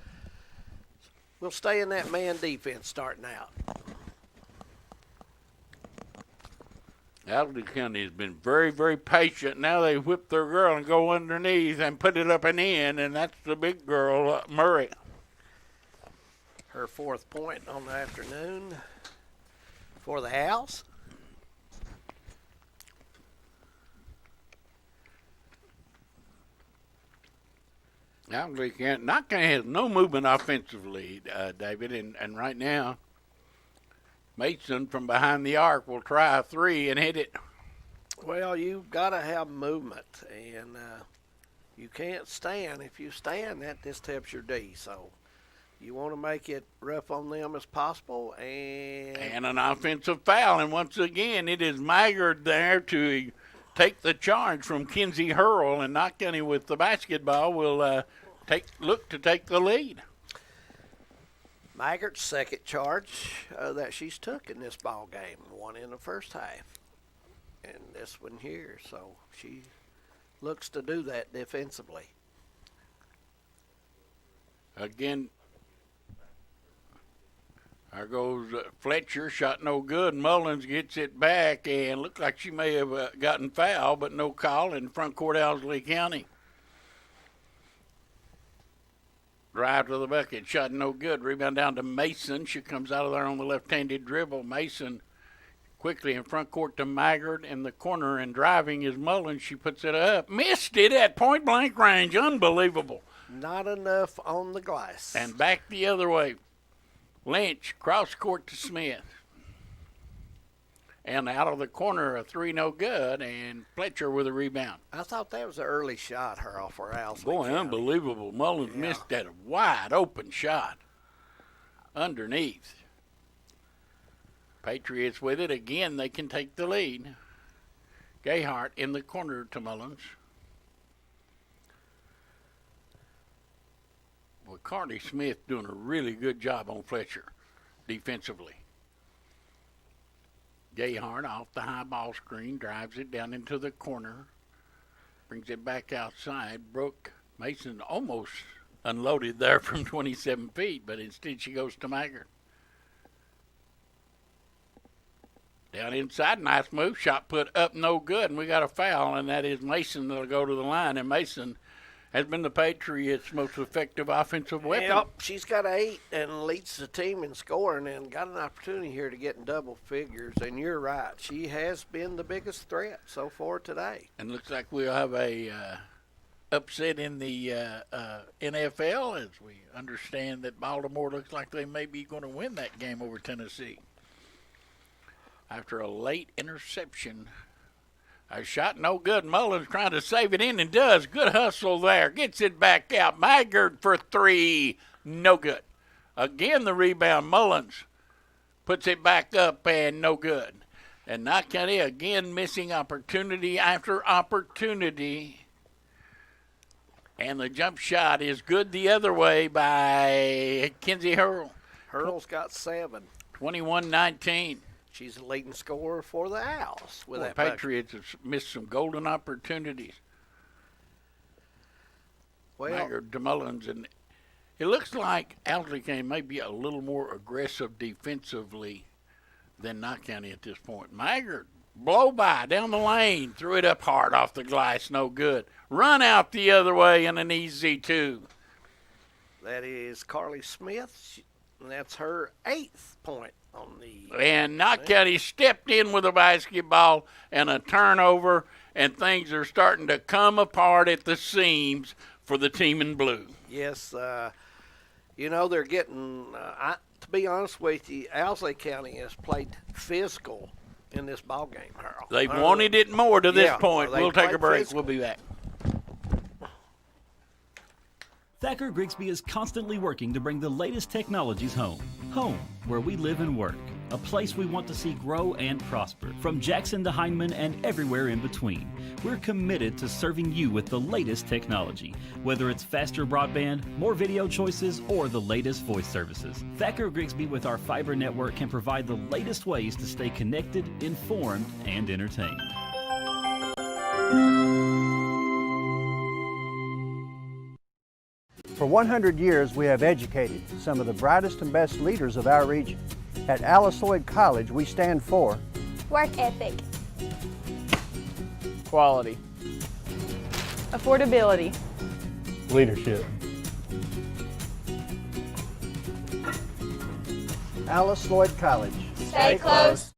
will stay in that man defense starting out. Owsley County has been very, very patient. Now they whip their girl and go underneath and put it up and in, and that's the big girl, Murray. Her fourth point on the afternoon for the Owls. Knott County has no movement offensively, David, and right now Mason from behind the arc will try a three and hit it. Well, you've got to have movement, and you can't stand. If you stand, that disturbs your D, so you want to make it rough on them as possible. And an offensive foul. And once again, it is Maggard there to take the charge from Kinsey Hurl. And Knott County with the basketball will look to take the lead. Maggard's second charge that she's took in this ball game. One in the first half. and this one here. So she looks to do that defensively. Again, there goes Fletcher, shot no good. Mullins gets it back, and looked like she may have gotten foul, but no call in front court, Owsley County. Drive to the bucket, shot no good. Rebound down to Mason. She comes out of there on the left-handed dribble. Mason quickly in front court to Maggard in the corner, and driving is Mullins. She puts it up. Missed it at point-blank range. Unbelievable. Not enough on the glass. And back the other way. Lynch, cross court to Smith. And out of the corner, a three no good, and Fletcher with a rebound. I thought that was an early shot, Harold, for Owsley Boy, County. unbelievable. Mullins missed that wide open shot underneath. Patriots with it. Again, they can take the lead. Gayhart in the corner to Mullins. Well, Carly Smith doing a really good job on Fletcher defensively. Gayhart off the high ball screen, drives it down into the corner, brings it back outside. Brooke Mason almost unloaded there from 27 feet, but instead she goes to Maggard. Down inside, nice move, shot put up, no good, and we got a foul, and that is Mason that'll go to the line, and Mason has been the Patriots' most effective offensive weapon. Yep, she's got 8 and leads the team in scoring and got an opportunity here to get in double figures. And you're right, she has been the biggest threat so far today. And looks like we'll have a upset in the NFL, as we understand that Baltimore looks like they may be going to win that game over Tennessee. After a late interception. A shot no good. Mullins trying to save it in and does. Good hustle there. Gets it back out. Maggard for 3. No good. Again the rebound. Mullins puts it back up and no good. And Knott County again missing opportunity after opportunity. And the jump shot is good the other way by Kinsey Hurl. Hurl's got 7. 21-19. She's the leading scorer for the Owls. With that Patriots have missed some golden opportunities. Well, Maggard to Mullins, and it looks like Owsley County may be a little more aggressive defensively than Knott County at this point. Maggard, blow by down the lane, threw it up hard off the glass, no good. Run out the other way and an easy 2. That is Carly Smith, and that's her 8th point. And Knott County stepped in with a basketball and a turnover, and things are starting to come apart at the seams for the team in blue. Yes, you know, they're getting, to be honest with you, Owsley County has played physical in this ball game, Harold. They've wanted it more to this point. Well, we'll take a break. Physical. We'll be back. Thacker Grigsby is constantly working to bring the latest technologies home. Home, where we live and work. A place we want to see grow and prosper. From Jackson to Hindman and everywhere in between. We're committed to serving you with the latest technology. Whether it's faster broadband, more video choices, or the latest voice services. Thacker Grigsby with our fiber network can provide the latest ways to stay connected, informed, and entertained. For 100 years, we have educated some of the brightest and best leaders of our region. At Alice Lloyd College, we stand for work ethic, quality, affordability, leadership. Alice Lloyd College. Stay close.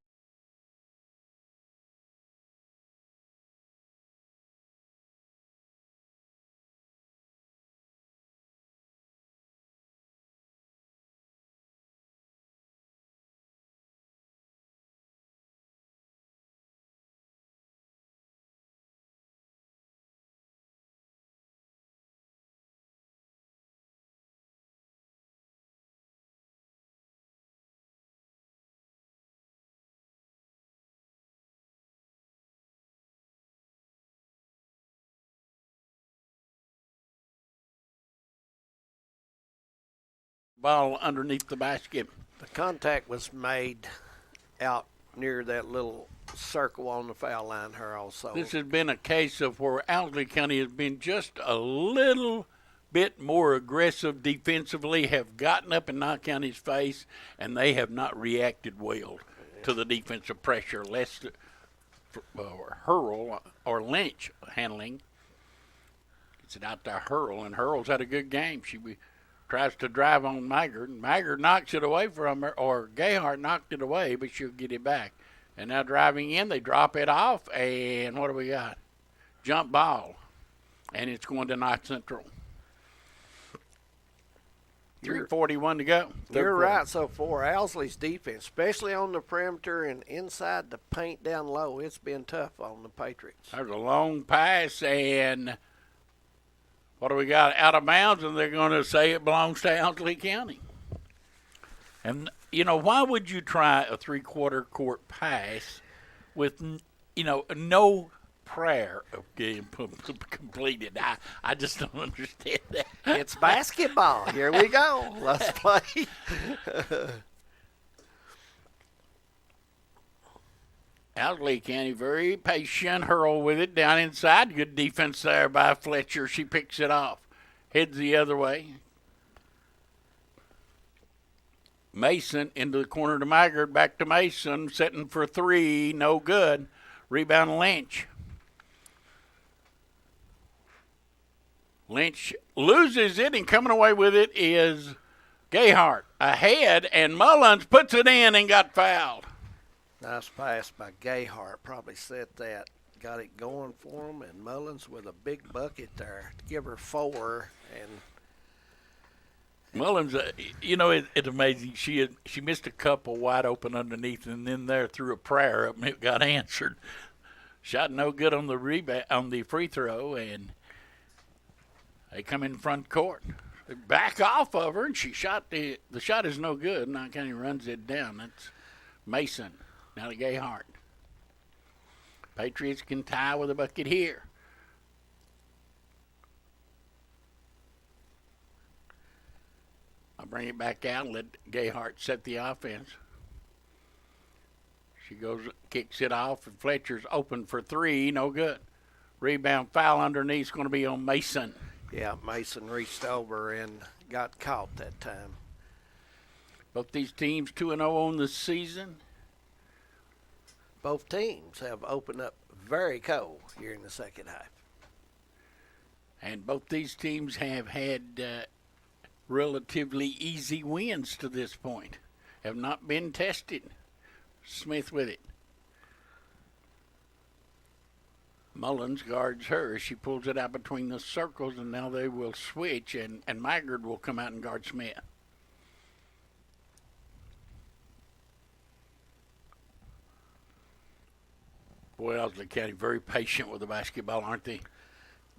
Ball underneath the basket. The contact was made out near that little circle on the foul line here also. This has been a case of where Owsley County has been just a little bit more aggressive defensively, have gotten up in Nye County's face, and they have not reacted well to the defensive pressure. Less Hurl or Lynch handling. Gets it out to Hurl, and Hurl's had a good game. She tries to drive on Maggard, and Maggard knocks it away from her, or Gayhart knocked it away, but she'll get it back. And now driving in, they drop it off, and what do we got? Jump ball, and it's going to Knox Central. 3:41 to go. You're right. So for Owsley's defense, especially on the perimeter and inside the paint down low, it's been tough on the Patriots. There's a long pass, and what do we got? Out of bounds, and they're going to say it belongs to Owsley County. And, why would you try a three-quarter court pass with, no prayer of getting completed? I just don't understand that. It's basketball. Here we go. Let's play. Owsley County very patient. Hurl with it down inside. Good defense there by Fletcher. She picks it off. Heads the other way. Mason into the corner to Maggard. Back to Mason. Setting for three. No good. Rebound Lynch. Lynch loses it, and coming away with it is Gayhart. Ahead, and Mullins puts it in and got fouled. Nice pass by Gayhart. Probably set that. Got it going for him, and Mullins with a big bucket there to give her 4. And Mullins, it's amazing. She missed a couple wide open underneath, and then there threw a prayer up, and it got answered. Shot no good on the rebound, on the free throw, and they come in front court. They back off of her, and she shot the shot is no good. Nye County runs it down. That's Mason. Now to Gayhart. Patriots can tie with a bucket here. I'll bring it back out and let Gayhart set the offense. She goes, kicks it off, and Fletcher's open for three. No good. Rebound foul underneath is going to be on Mason. Yeah, Mason reached over and got caught that time. Both these teams 2-0 on the season. Both teams have opened up very cold here in the second half. And both these teams have had relatively easy wins to this point. Have not been tested. Smith with it. Mullins guards her. She pulls it out between the circles, and now they will switch, and Maggard will come out and guard Smith. Boy, Owsley County very patient with the basketball, aren't they?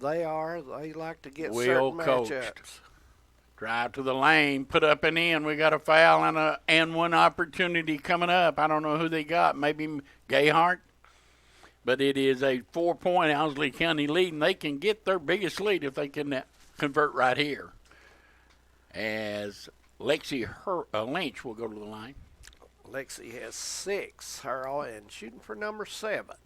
They are. They like to get well certain coached. matchups. Drive to the lane, put up and in. We got a foul and one opportunity coming up. I don't know who they got. Maybe Gayhart. But it is a 4-point Owsley County lead, and they can get their biggest lead if they can convert right here. As Lexi Lynch will go to the line. Lexi has 6, Hurl, and shooting for number 7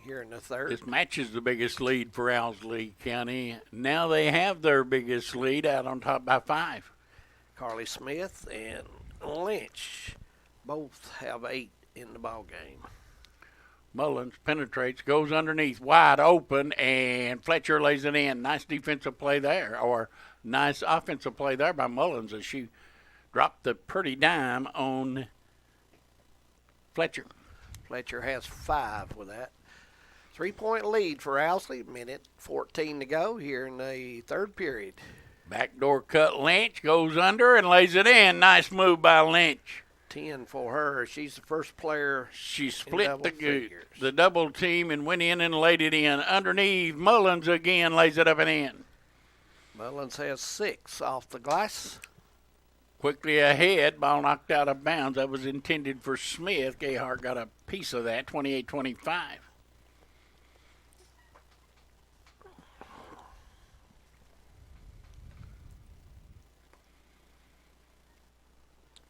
here in the third. This matches the biggest lead for Owsley County. Now they have their biggest lead out on top by 5. Carly Smith and Lynch both have 8 in the ball game. Mullins penetrates, goes underneath, wide open, and Fletcher lays it in. Nice defensive play there, or nice offensive play there by Mullins as she dropped the pretty dime on Fletcher. Fletcher has 5 with that. 3-point lead for Owsley. Minute 14 to go here in the third period. Backdoor cut. Lynch goes under and lays it in. Nice move by Lynch. 10 for her. She's the first player. She split the double team and went in and laid it in. Underneath, Mullins again lays it up and in. Mullins has 6 off the glass. Quickly ahead, ball knocked out of bounds. That was intended for Smith. Gayhart got a piece of that, 28-25.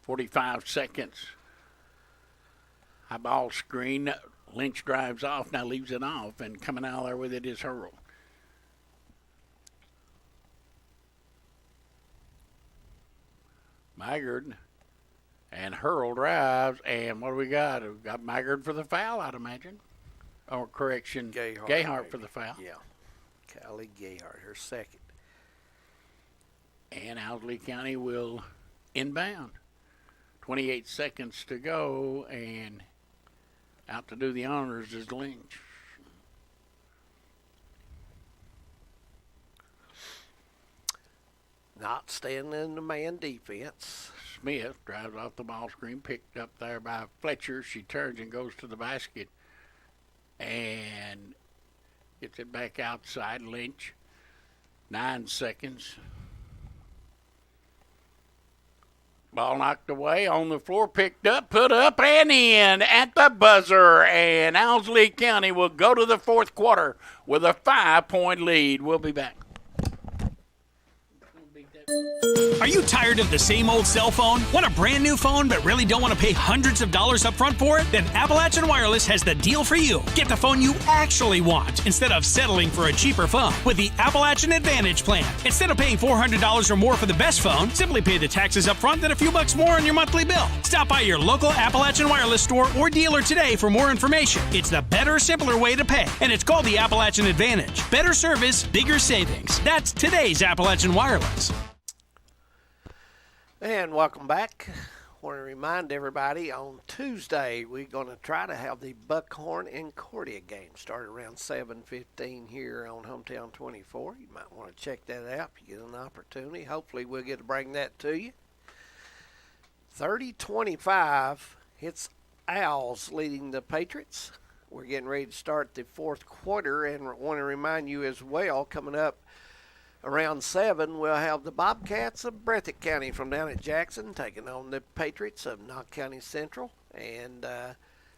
.45 seconds. High ball screen. Lynch drives off, now leaves it off, and coming out there with it is Hurl. Maggard and Hurl drives, and what do we got? We've got Maggard for the foul, I'd imagine. Or correction, Gayhart for the foul. Yeah, Callie Gayhart, her second. And Owsley County will inbound. 28 seconds to go, and out to do the honors is Lynch. Not standing in the man defense. Smith drives off the ball screen, picked up there by Fletcher. She turns and goes to the basket and gets it back outside. Lynch, 9 seconds. Ball knocked away, on the floor, picked up, put up, and in at the buzzer. And Owsley County will go to the fourth quarter with a 5-point lead. We'll be back. Are you tired of the same old cell phone? Want a brand new phone but really don't want to pay hundreds of dollars up front for it? Then Appalachian Wireless has the deal for you. Get the phone you actually want instead of settling for a cheaper phone with the Appalachian Advantage plan. Instead of paying $400 or more for the best phone, simply pay the taxes up front and a few bucks more on your monthly bill. Stop by your local Appalachian Wireless store or dealer today for more information. It's the better, simpler way to pay, and it's called the Appalachian Advantage. Better service, bigger savings. That's today's Appalachian Wireless. And welcome back. I want to remind everybody on Tuesday we're going to try to have the Buckhorn and Cordia game start around 7:15 here on Hometown 24. You might want to check that out if you get an opportunity. Hopefully we'll get to bring that to you. 30-25, it's Owls leading the Patriots. We're getting ready to start the fourth quarter, and want to remind you as well, coming up around 7, we'll have the Bobcats of Breathitt County from down at Jackson taking on the Patriots of Knox County Central, and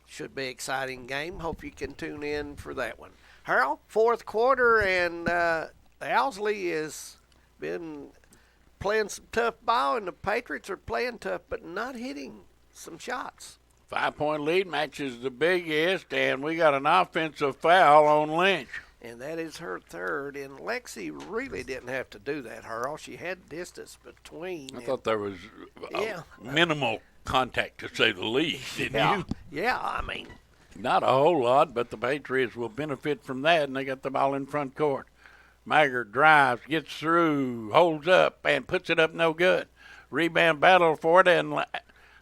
should be an exciting game. Hope you can tune in for that one. Harold, fourth quarter, and Owsley has been playing some tough ball, and the Patriots are playing tough but not hitting some shots. 5-point lead matches the biggest, and we got an offensive foul on Lynch. And that is her third. And Lexi really didn't have to do that, Harold. She had distance between. I thought there was minimal contact, to say the least, didn't you? Yeah, I mean. Not a whole lot, but the Patriots will benefit from that, and they got the ball in front court. Maggard drives, gets through, holds up, and puts it up no good. Rebound battle for it, and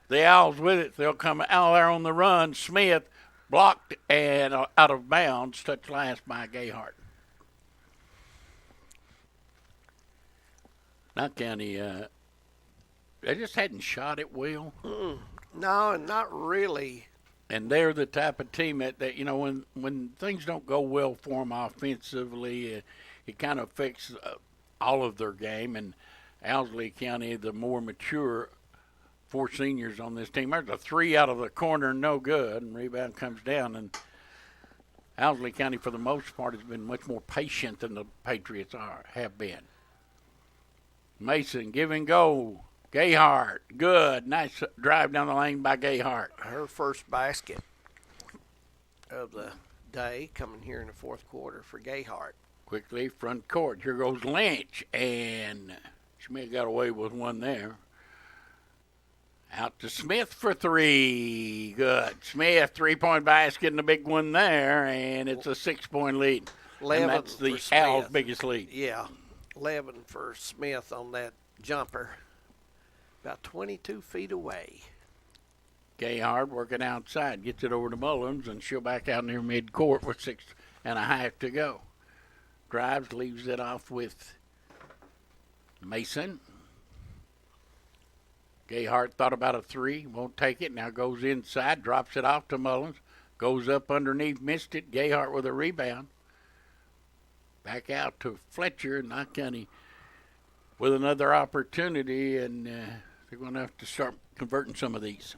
the Owls with it. They'll come out there on the run. Smith blocked and out of bounds, touched last by Gayhart. Knox County, they just hadn't shot it well. No, not really. And they're the type of team that you know, when things don't go well for them offensively, it kind of affects all of their game. And Owsley County, the more mature 4 seniors on this team. There's a 3 out of the corner, no good, and rebound comes down. And Owsley County, for the most part, has been much more patient than the Patriots have been. Mason, give and go. Gayhart, good. Nice drive down the lane by Gayhart. Her first basket of the day coming here in the fourth quarter for Gayhart. Quickly, front court. Here goes Lynch, and Schmidt got away with one there. Out to Smith for 3. Good. Smith, 3-point basket and a big one there, and it's a 6-point lead. 11 and that's the for Owls' Smith. biggest lead. Yeah, 11 for Smith on that jumper. About 22 feet away. Gayhard working outside, gets it over to Mullins, and she'll back out near midcourt with 6.5 to go. Drives, leaves it off with Mason. Gayhart thought about a 3, won't take it, now goes inside, drops it off to Mullins, goes up underneath, missed it. Gayhart with a rebound. Back out to Fletcher, Knox County with another opportunity, and they're going to have to start converting some of these.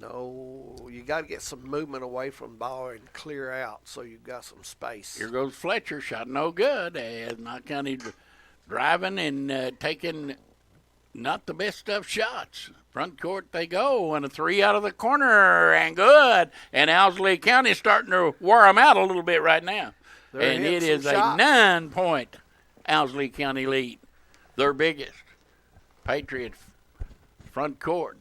No, you got to get some movement away from the ball and clear out so you've got some space. Here goes Fletcher, shot no good, as Knox County driving and taking not the best of shots. Front court they go, and a three out of the corner, and good. And Owsley County is starting to wear them out a little bit right now. And it is a 9-point Owsley County lead, their biggest. Patriots front court.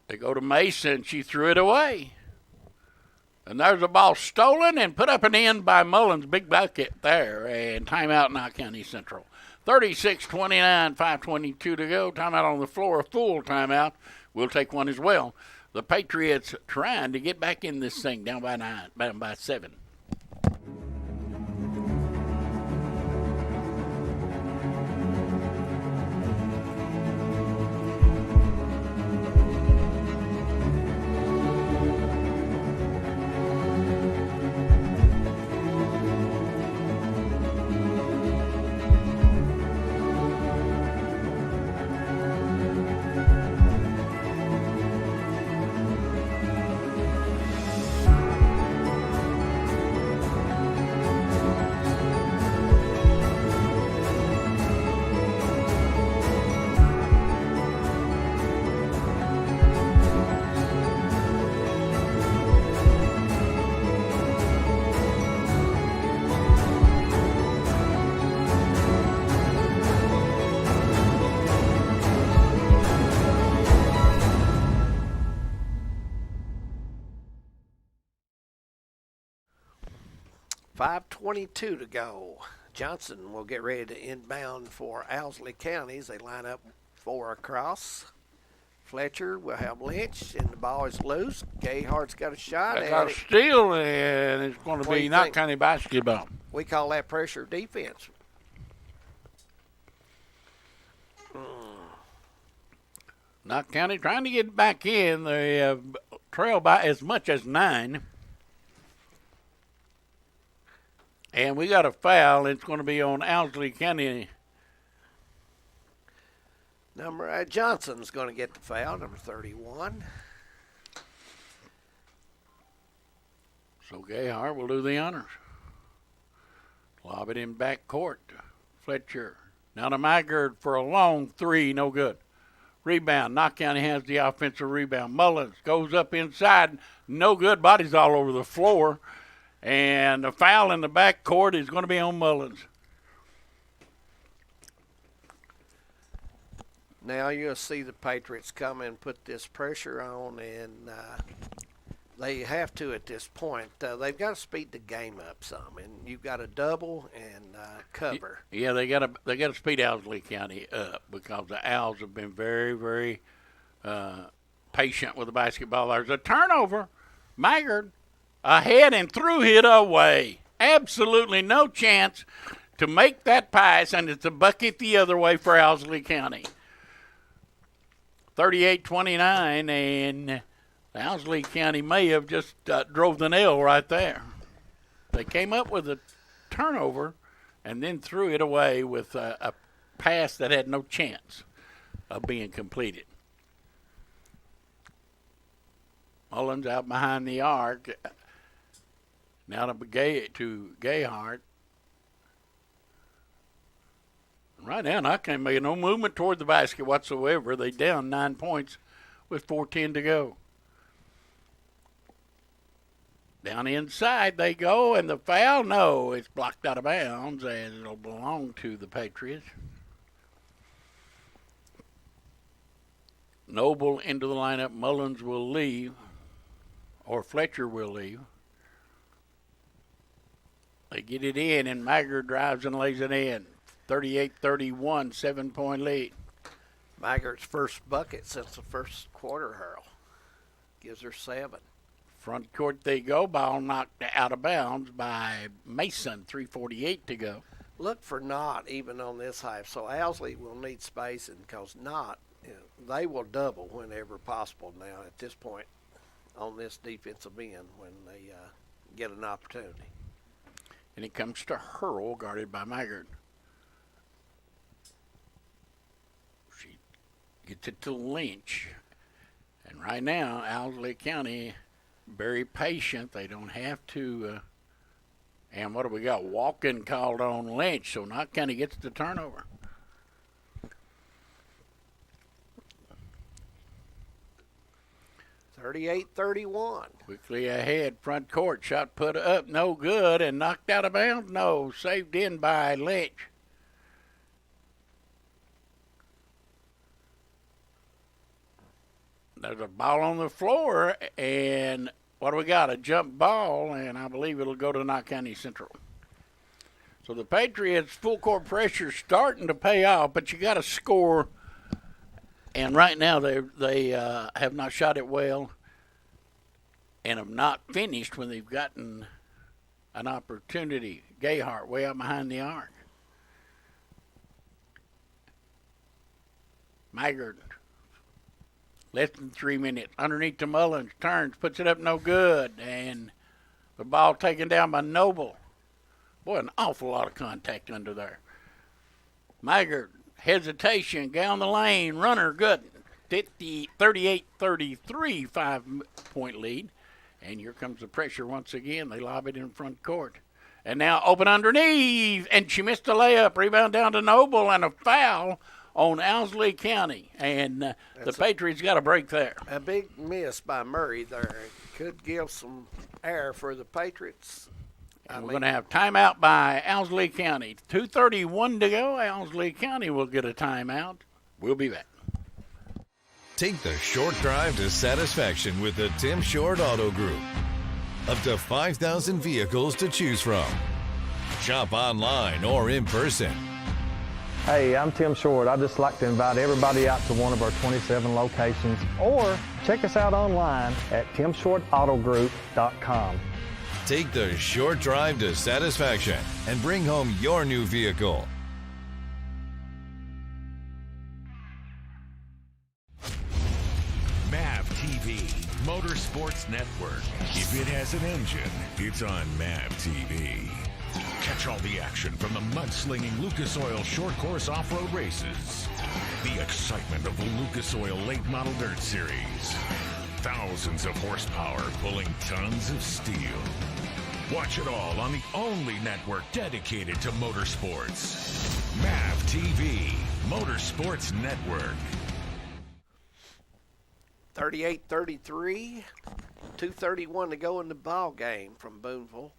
They go to Mason. She threw it away. And there's a ball stolen and put up and in by Mullins. Big bucket there. And timeout Knott County Central. 36-29, 5:22 to go. Timeout on the floor, a full timeout. We'll take one as well. The Patriots trying to get back in this thing, down by 7. .522 to go. Johnson will get ready to inbound for Owsley County as they line up 4 across. Fletcher will have Lynch, and the ball is loose. Gayhart's got a shot. They got a steal, and it's going to be Knott County basketball. We call that pressure defense. Knott County trying to get back in. They trail by as much as 9. And we got a foul. It's going to be on Owsley County. Johnson's going to get the foul, number 31. So Gayhart will do the honors. Lob it in back court. Fletcher. Now to Maggard for a long 3, no good. Rebound. Knott County has the offensive rebound. Mullins goes up inside. No good. Bodies all over the floor. And the foul in the back court is going to be on Mullins. Now you'll see the Patriots come and put this pressure on, and they have to at this point. They've got to speed the game up some, and you've got to double and cover. Yeah, they got to speed Owsley County up because the Owls have been very, very patient with the basketball. There's a turnover. Maggard ahead and threw it away. Absolutely no chance to make that pass, and it's a bucket the other way for Owsley County. 38-29, and Owsley County may have just drove the nail right there. They came up with a turnover and then threw it away with a pass that had no chance of being completed. Mullins out behind the arc. Now to Gayhart. Right now, I can't make no movement toward the basket whatsoever. They down 9 points with 4:10 to go. Down inside they go, and the foul, no, it's blocked out of bounds, and it'll belong to the Patriots. Noble into the lineup. Mullins will leave, or Fletcher will leave. They get it in, and Maggard drives and lays it in. 38-31, 7-point lead. Maggard's first bucket since the first quarter, Harold. Gives her 7. Front court they go. Ball knocked out of bounds by Mason. 3:48 to go. Look for Knott even on this half. So Owsley will need spacing because Knott, they will double whenever possible now at this point on this defensive end when they get an opportunity. And it comes to Hurl, guarded by Maggard. She gets it to Lynch. And right now, Owsley County, very patient. They don't have to. And what do we got? Walking called on Lynch. So Knott County gets the turnover. 38-31. Quickly ahead, front court, shot put up, no good, and knocked out of bounds. No, saved in by Lynch. There's a ball on the floor, and what do we got? A jump ball, and I believe it'll go to Knott County Central. So the Patriots' full court pressure starting to pay off, but you got to score. And right now they have not shot it well, and have not finished when they've gotten an opportunity. Gayhart way out behind the arc. Maggard. Less than 3 minutes. Underneath to Mullins. Turns. Puts it up no good. And the ball taken down by Noble. Boy, an awful lot of contact under there. Maggard. Hesitation. Down the lane. Runner good. 38-33. 5-point lead. And here comes the pressure once again. They lob it in front court. And now open underneath. And she missed a layup. Rebound down to Noble. And a foul on Owsley County, and the Patriots got a break there. A big miss by Murray there. Could give some air for the Patriots. And we're going to have timeout by Owsley County. 2:31 to go. Owsley County will get a timeout. We'll be back. Take the short drive to satisfaction with the Tim Short Auto Group. Up to 5,000 vehicles to choose from. Shop online or in person. Hey, I'm Tim Short. I'd just like to invite everybody out to one of our 27 locations, or check us out online at timshortautogroup.com. Take the short drive to satisfaction and bring home your new vehicle. MAV TV, Motorsports Network. If it has an engine, it's on MAV TV. Catch all the action from the mudslinging Lucas Oil short course off-road races. The excitement of the Lucas Oil late model dirt series. Thousands of horsepower pulling tons of steel. Watch it all on the only network dedicated to motorsports. MAV TV, Motorsports Network. 38-33, 2:31 to go in the ball game from Boonville.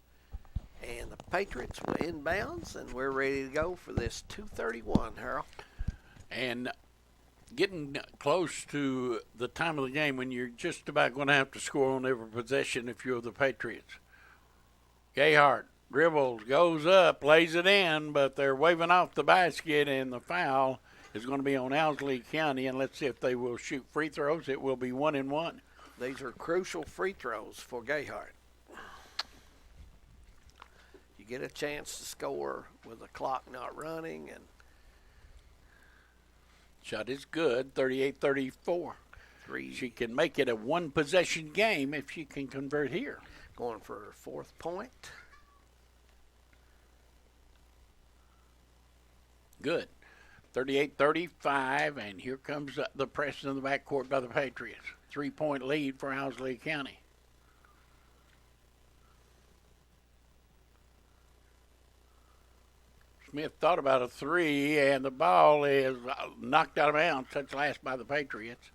And the Patriots will inbounds, and we're ready to go for this 2:31, Harold. And getting close to the time of the game when you're just about going to have to score on every possession if you're the Patriots. Gayhart dribbles, goes up, lays it in, but they're waving off the basket, and the foul is going to be on Owsley County. And let's see if they will shoot free throws. It will be 1-1. These are crucial free throws for Gayhart. You get a chance to score with the clock not running, and shot is good, 38-34. She can make it a one-possession game if she can convert here. Going for her fourth point. Good. 38-35, and here comes the press in the backcourt by the Patriots. 3-point lead for Owsley County. Smith thought about a three, and the ball is knocked out of bounds, touched last by the Patriots.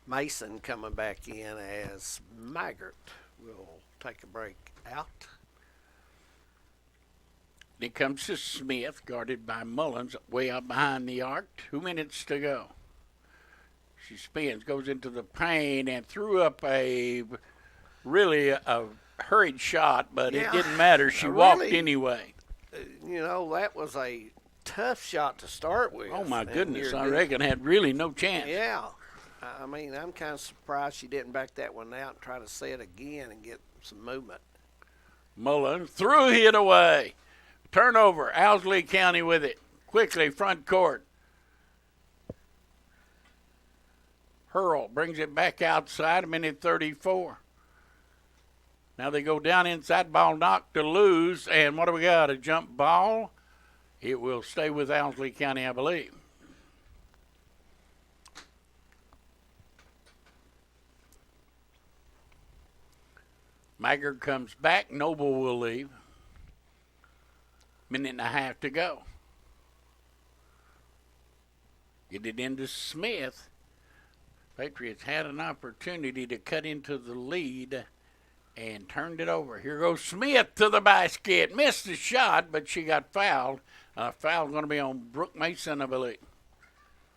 Mason coming back in as Maggart will take a break out. It comes to Smith, guarded by Mullins, way out behind the arc. 2 minutes to go. She spins, goes into the paint, and threw up a hurried shot, but it didn't matter. She walked anyway. You know, that was a tough shot to start with. Oh, my goodness. I reckon had really no chance. Yeah. I mean, I'm kind of surprised she didn't back that one out and try to say it again and get some movement. Mullen threw it away. Turnover. Owsley County with it. Quickly, front court. Hurl brings it back outside, a minute 34. Now they go down inside, ball knocked to lose, and what do we got, a jump ball? It will stay with Owsley County, I believe. Maggard comes back, Noble will leave. Minute and a half to go. Get it into Smith. Patriots had an opportunity to cut into the lead and turned it over. Here goes Smith to the basket. Missed the shot, but she got fouled. Foul going to be on Brooke Mason, I believe.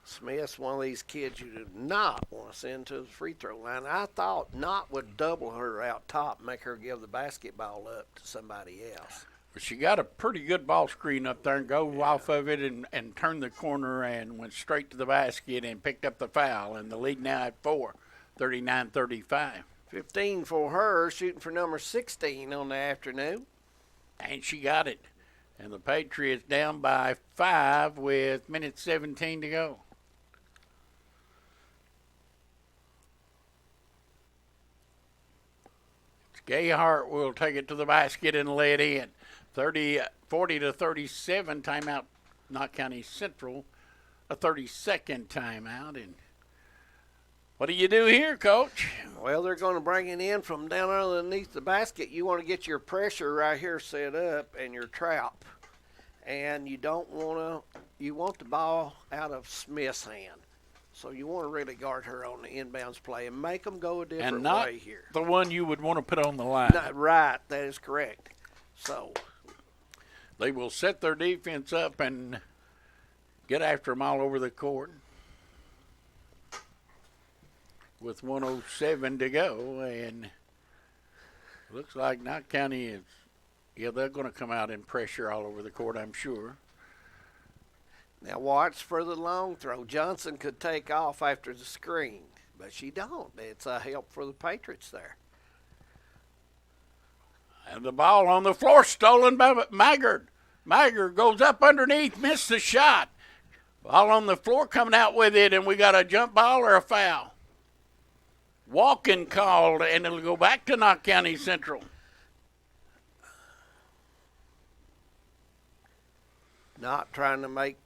Smith's one of these kids you do not want to send to the free throw line. I thought Knott would double her out top and make her give the basketball up to somebody else. But she got a pretty good ball screen up there and go off of it and turned the corner and went straight to the basket and picked up the foul. And the lead now at 4, 39-35. 15 for her, shooting for number 16 on the afternoon. And she got it. And the Patriots down by 5 with minute 17 to go. Gayhart will take it to the basket and lay it in. 40-37, timeout, Knott County Central. A 30-second timeout. And what do you do here, Coach? Well, they're going to bring it in from down underneath the basket. You want to get your pressure right here set up and your trap. And you don't want to, you want the ball out of Smith's hand. So you want to really guard her on the inbounds play and make them go a different way here. The one you would want to put on the line. Right, that is correct. So they will set their defense up and get after them all over the court. With 1:07 to go, and looks like Knott County is, they're going to come out and pressure all over the court, I'm sure. Now watch for the long throw. Johnson could take off after the screen, but she don't. It's a help for the Patriots there. And the ball on the floor, stolen by Maggard. Maggard goes up underneath, missed the shot. Ball on the floor coming out with it, and we got a jump ball or a foul. Walking called, and it'll go back to Knott County Central. Not trying to make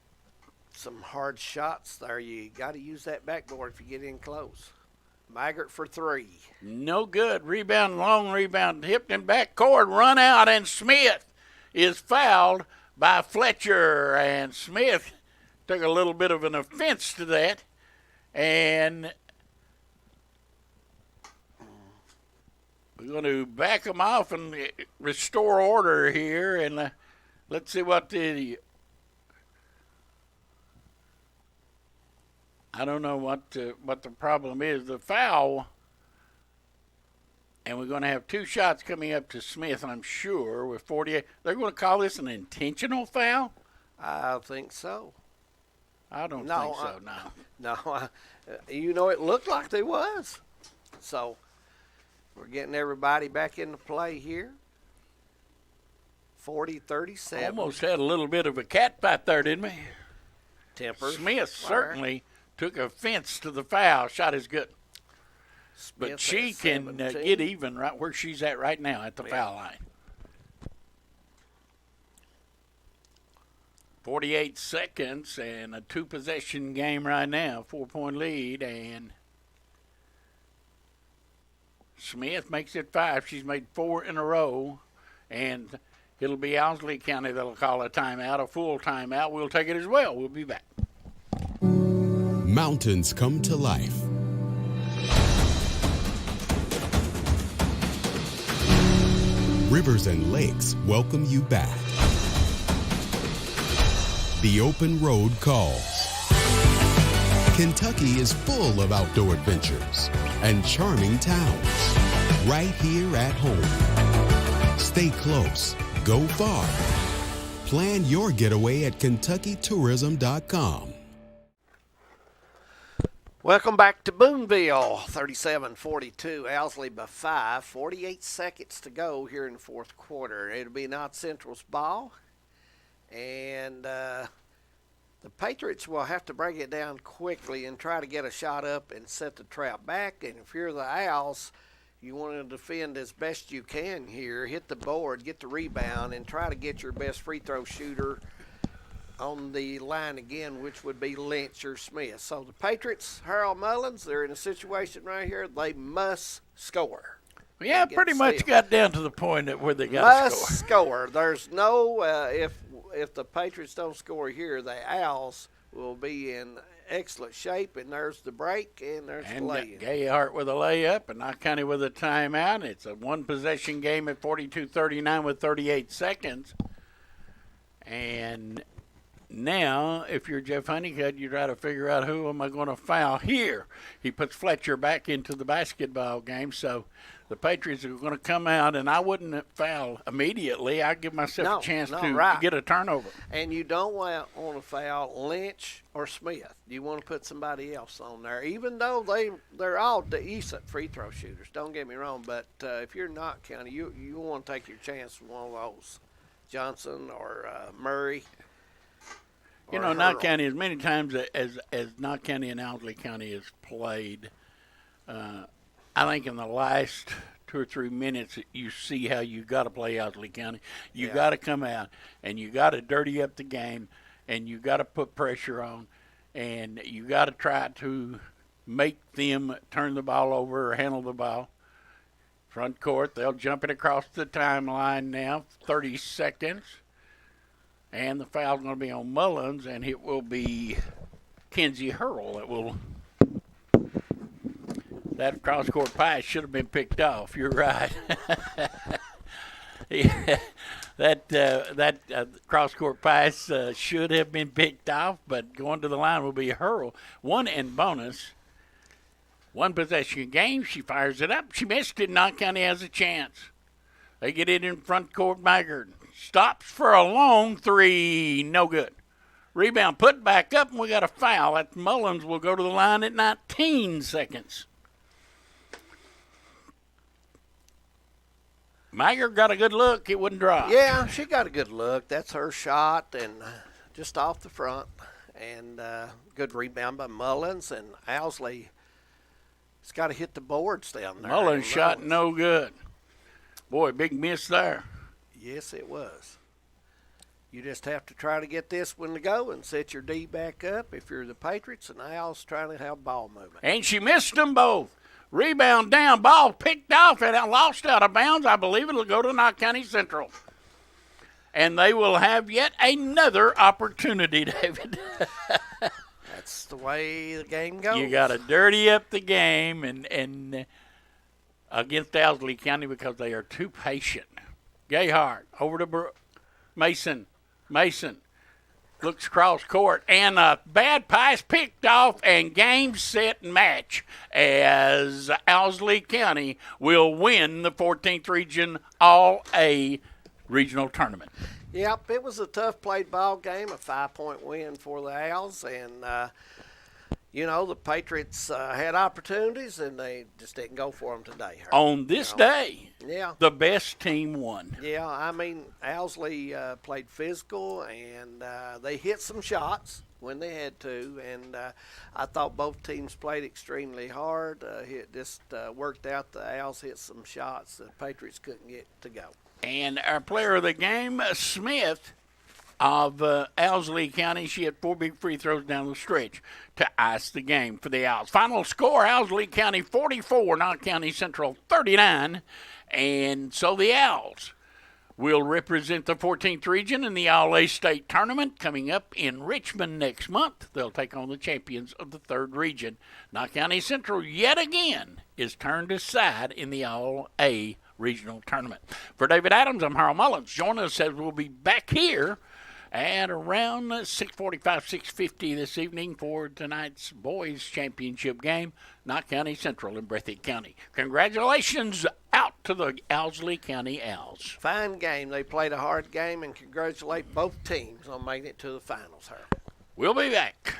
some hard shots there. You got to use that backboard if you get in close. Maggart for 3. No good. Rebound, long rebound, hipped in back court, run out, and Smith is fouled by Fletcher. And Smith took a little bit of an offense to that. And we're going to back them off and restore order here. And let's see what I don't know what the problem is. The foul, and we're going to have 2 shots coming up to Smith, I'm sure, with 48. They're going to call this an intentional foul? I think so. I don't think so, no. It looked like they was. So we're getting everybody back into play here. 40-37. Almost had a little bit of a cat fight there, didn't we? Tempers. Smith certainly took offense to the foul. Shot is good. Smith but she can get even right where she's at right now at the foul line. 48 seconds and a 2-possession game right now. 4-point lead, and Smith makes it 5. She's made 4 in a row, and it'll be Owsley County that'll call a timeout, a full timeout. We'll take it as well. We'll be back. Mountains come to life. Rivers and lakes welcome you back. The open road calls. Kentucky is full of outdoor adventures and charming towns right here at home. Stay close, go far. Plan your getaway at KentuckyTourism.com. Welcome back to Boonville. 37-42, Owsley by 5. 48 seconds to go here in the fourth quarter. It'll be Knott Central's ball. And the Patriots will have to break it down quickly and try to get a shot up and set the trap back. And if you're the Owls, you want to defend as best you can here. Hit the board, get the rebound, and try to get your best free throw shooter on the line again, which would be Lynch or Smith. So the Patriots, Harold Mullins, they're in a situation right here. They must score. Yeah, pretty much got down to the point where they got to score. Must score. There's no, if if the Patriots don't score here, the Owls will be in excellent shape, and there's the break, and there's the lay-in. Gayhart with a layup, and Knox County with a timeout. It's a one-possession game at 42-39 with 38 seconds. And now, if you're Jeff Honeycutt, you try to figure out who am I going to foul here. He puts Fletcher back into the basketball game, so the Patriots are going to come out, and I wouldn't foul immediately. I'd give myself a chance to get a turnover. And you don't want to foul Lynch or Smith. You want to put somebody else on there, even though they're all decent free throw shooters. Don't get me wrong, but if you're not County, you want to take your chance with one of those, Johnson or Murray. You know, Knott County, as many times as Knott County and Owsley County has played, I think in the last 2 or 3 minutes, you see how you got to play Owsley County. You got to come out, and you got to dirty up the game, and you got to put pressure on, and you got to try to make them turn the ball over or handle the ball. Front court, they'll jump it across the timeline now, 30 seconds. And the foul's going to be on Mullins, and it will be Kenzie Hurl that will. That cross-court pass should have been picked off. You're right. That cross-court pass should have been picked off, but going to the line will be Hurl. One in bonus. One possession game. She fires it up. She missed it. Knott County has a chance. They get it in front court. Maggard stops for a long three. No good. Rebound put back up, and we got a foul. That Mullins will go to the line at 19 seconds. Maggard got a good look. It wouldn't drop. Yeah, she got a good look. That's her shot, and just off the front. And good rebound by Mullins, and Owsley has got to hit the boards down there. Mullins shot no good. Boy, big miss there. Yes, it was. You just have to try to get this one to go and set your D back up if you're the Patriots, and Owls trying to have ball movement. And she missed them both. Rebound down, ball picked off and lost out of bounds. I believe it'll go to Knott County Central. And they will have yet another opportunity, David. That's the way the game goes. You got to dirty up the game and against Owsley County because they are too patient. Gayhart over to Mason. Mason looks cross court, and a bad pass picked off, and game, set, and match as Owsley County will win the 14th Region All-A Regional Tournament. Yep, it was a tough played ball game, a 5-point win for the Owls, and you know, the Patriots had opportunities, and they just didn't go for them today. On this day, yeah, the best team won. Yeah, I mean, Owsley played physical, and they hit some shots when they had to, and I thought both teams played extremely hard. It just worked out. The Owls hit some shots the Patriots couldn't get to go. And our player of the game, Smith, of Owsley County, she had 4 big free throws down the stretch to ice the game for the Owls. Final score, Owsley County 44, Knott County Central 39. And so the Owls will represent the 14th Region in the All-A State Tournament coming up in Richmond next month. They'll take on the champions of the 3rd Region. Knott County Central yet again is turned aside in the All-A Regional Tournament. For David Adams, I'm Harold Mullins. Join us as we'll be back here at around 6:45, 6:50 this evening for tonight's boys championship game, Knott County Central and Breathitt County. Congratulations out to the Owsley County Owls. Fine game. They played a hard game, and congratulate both teams on making it to the finals, Harold. We'll be back.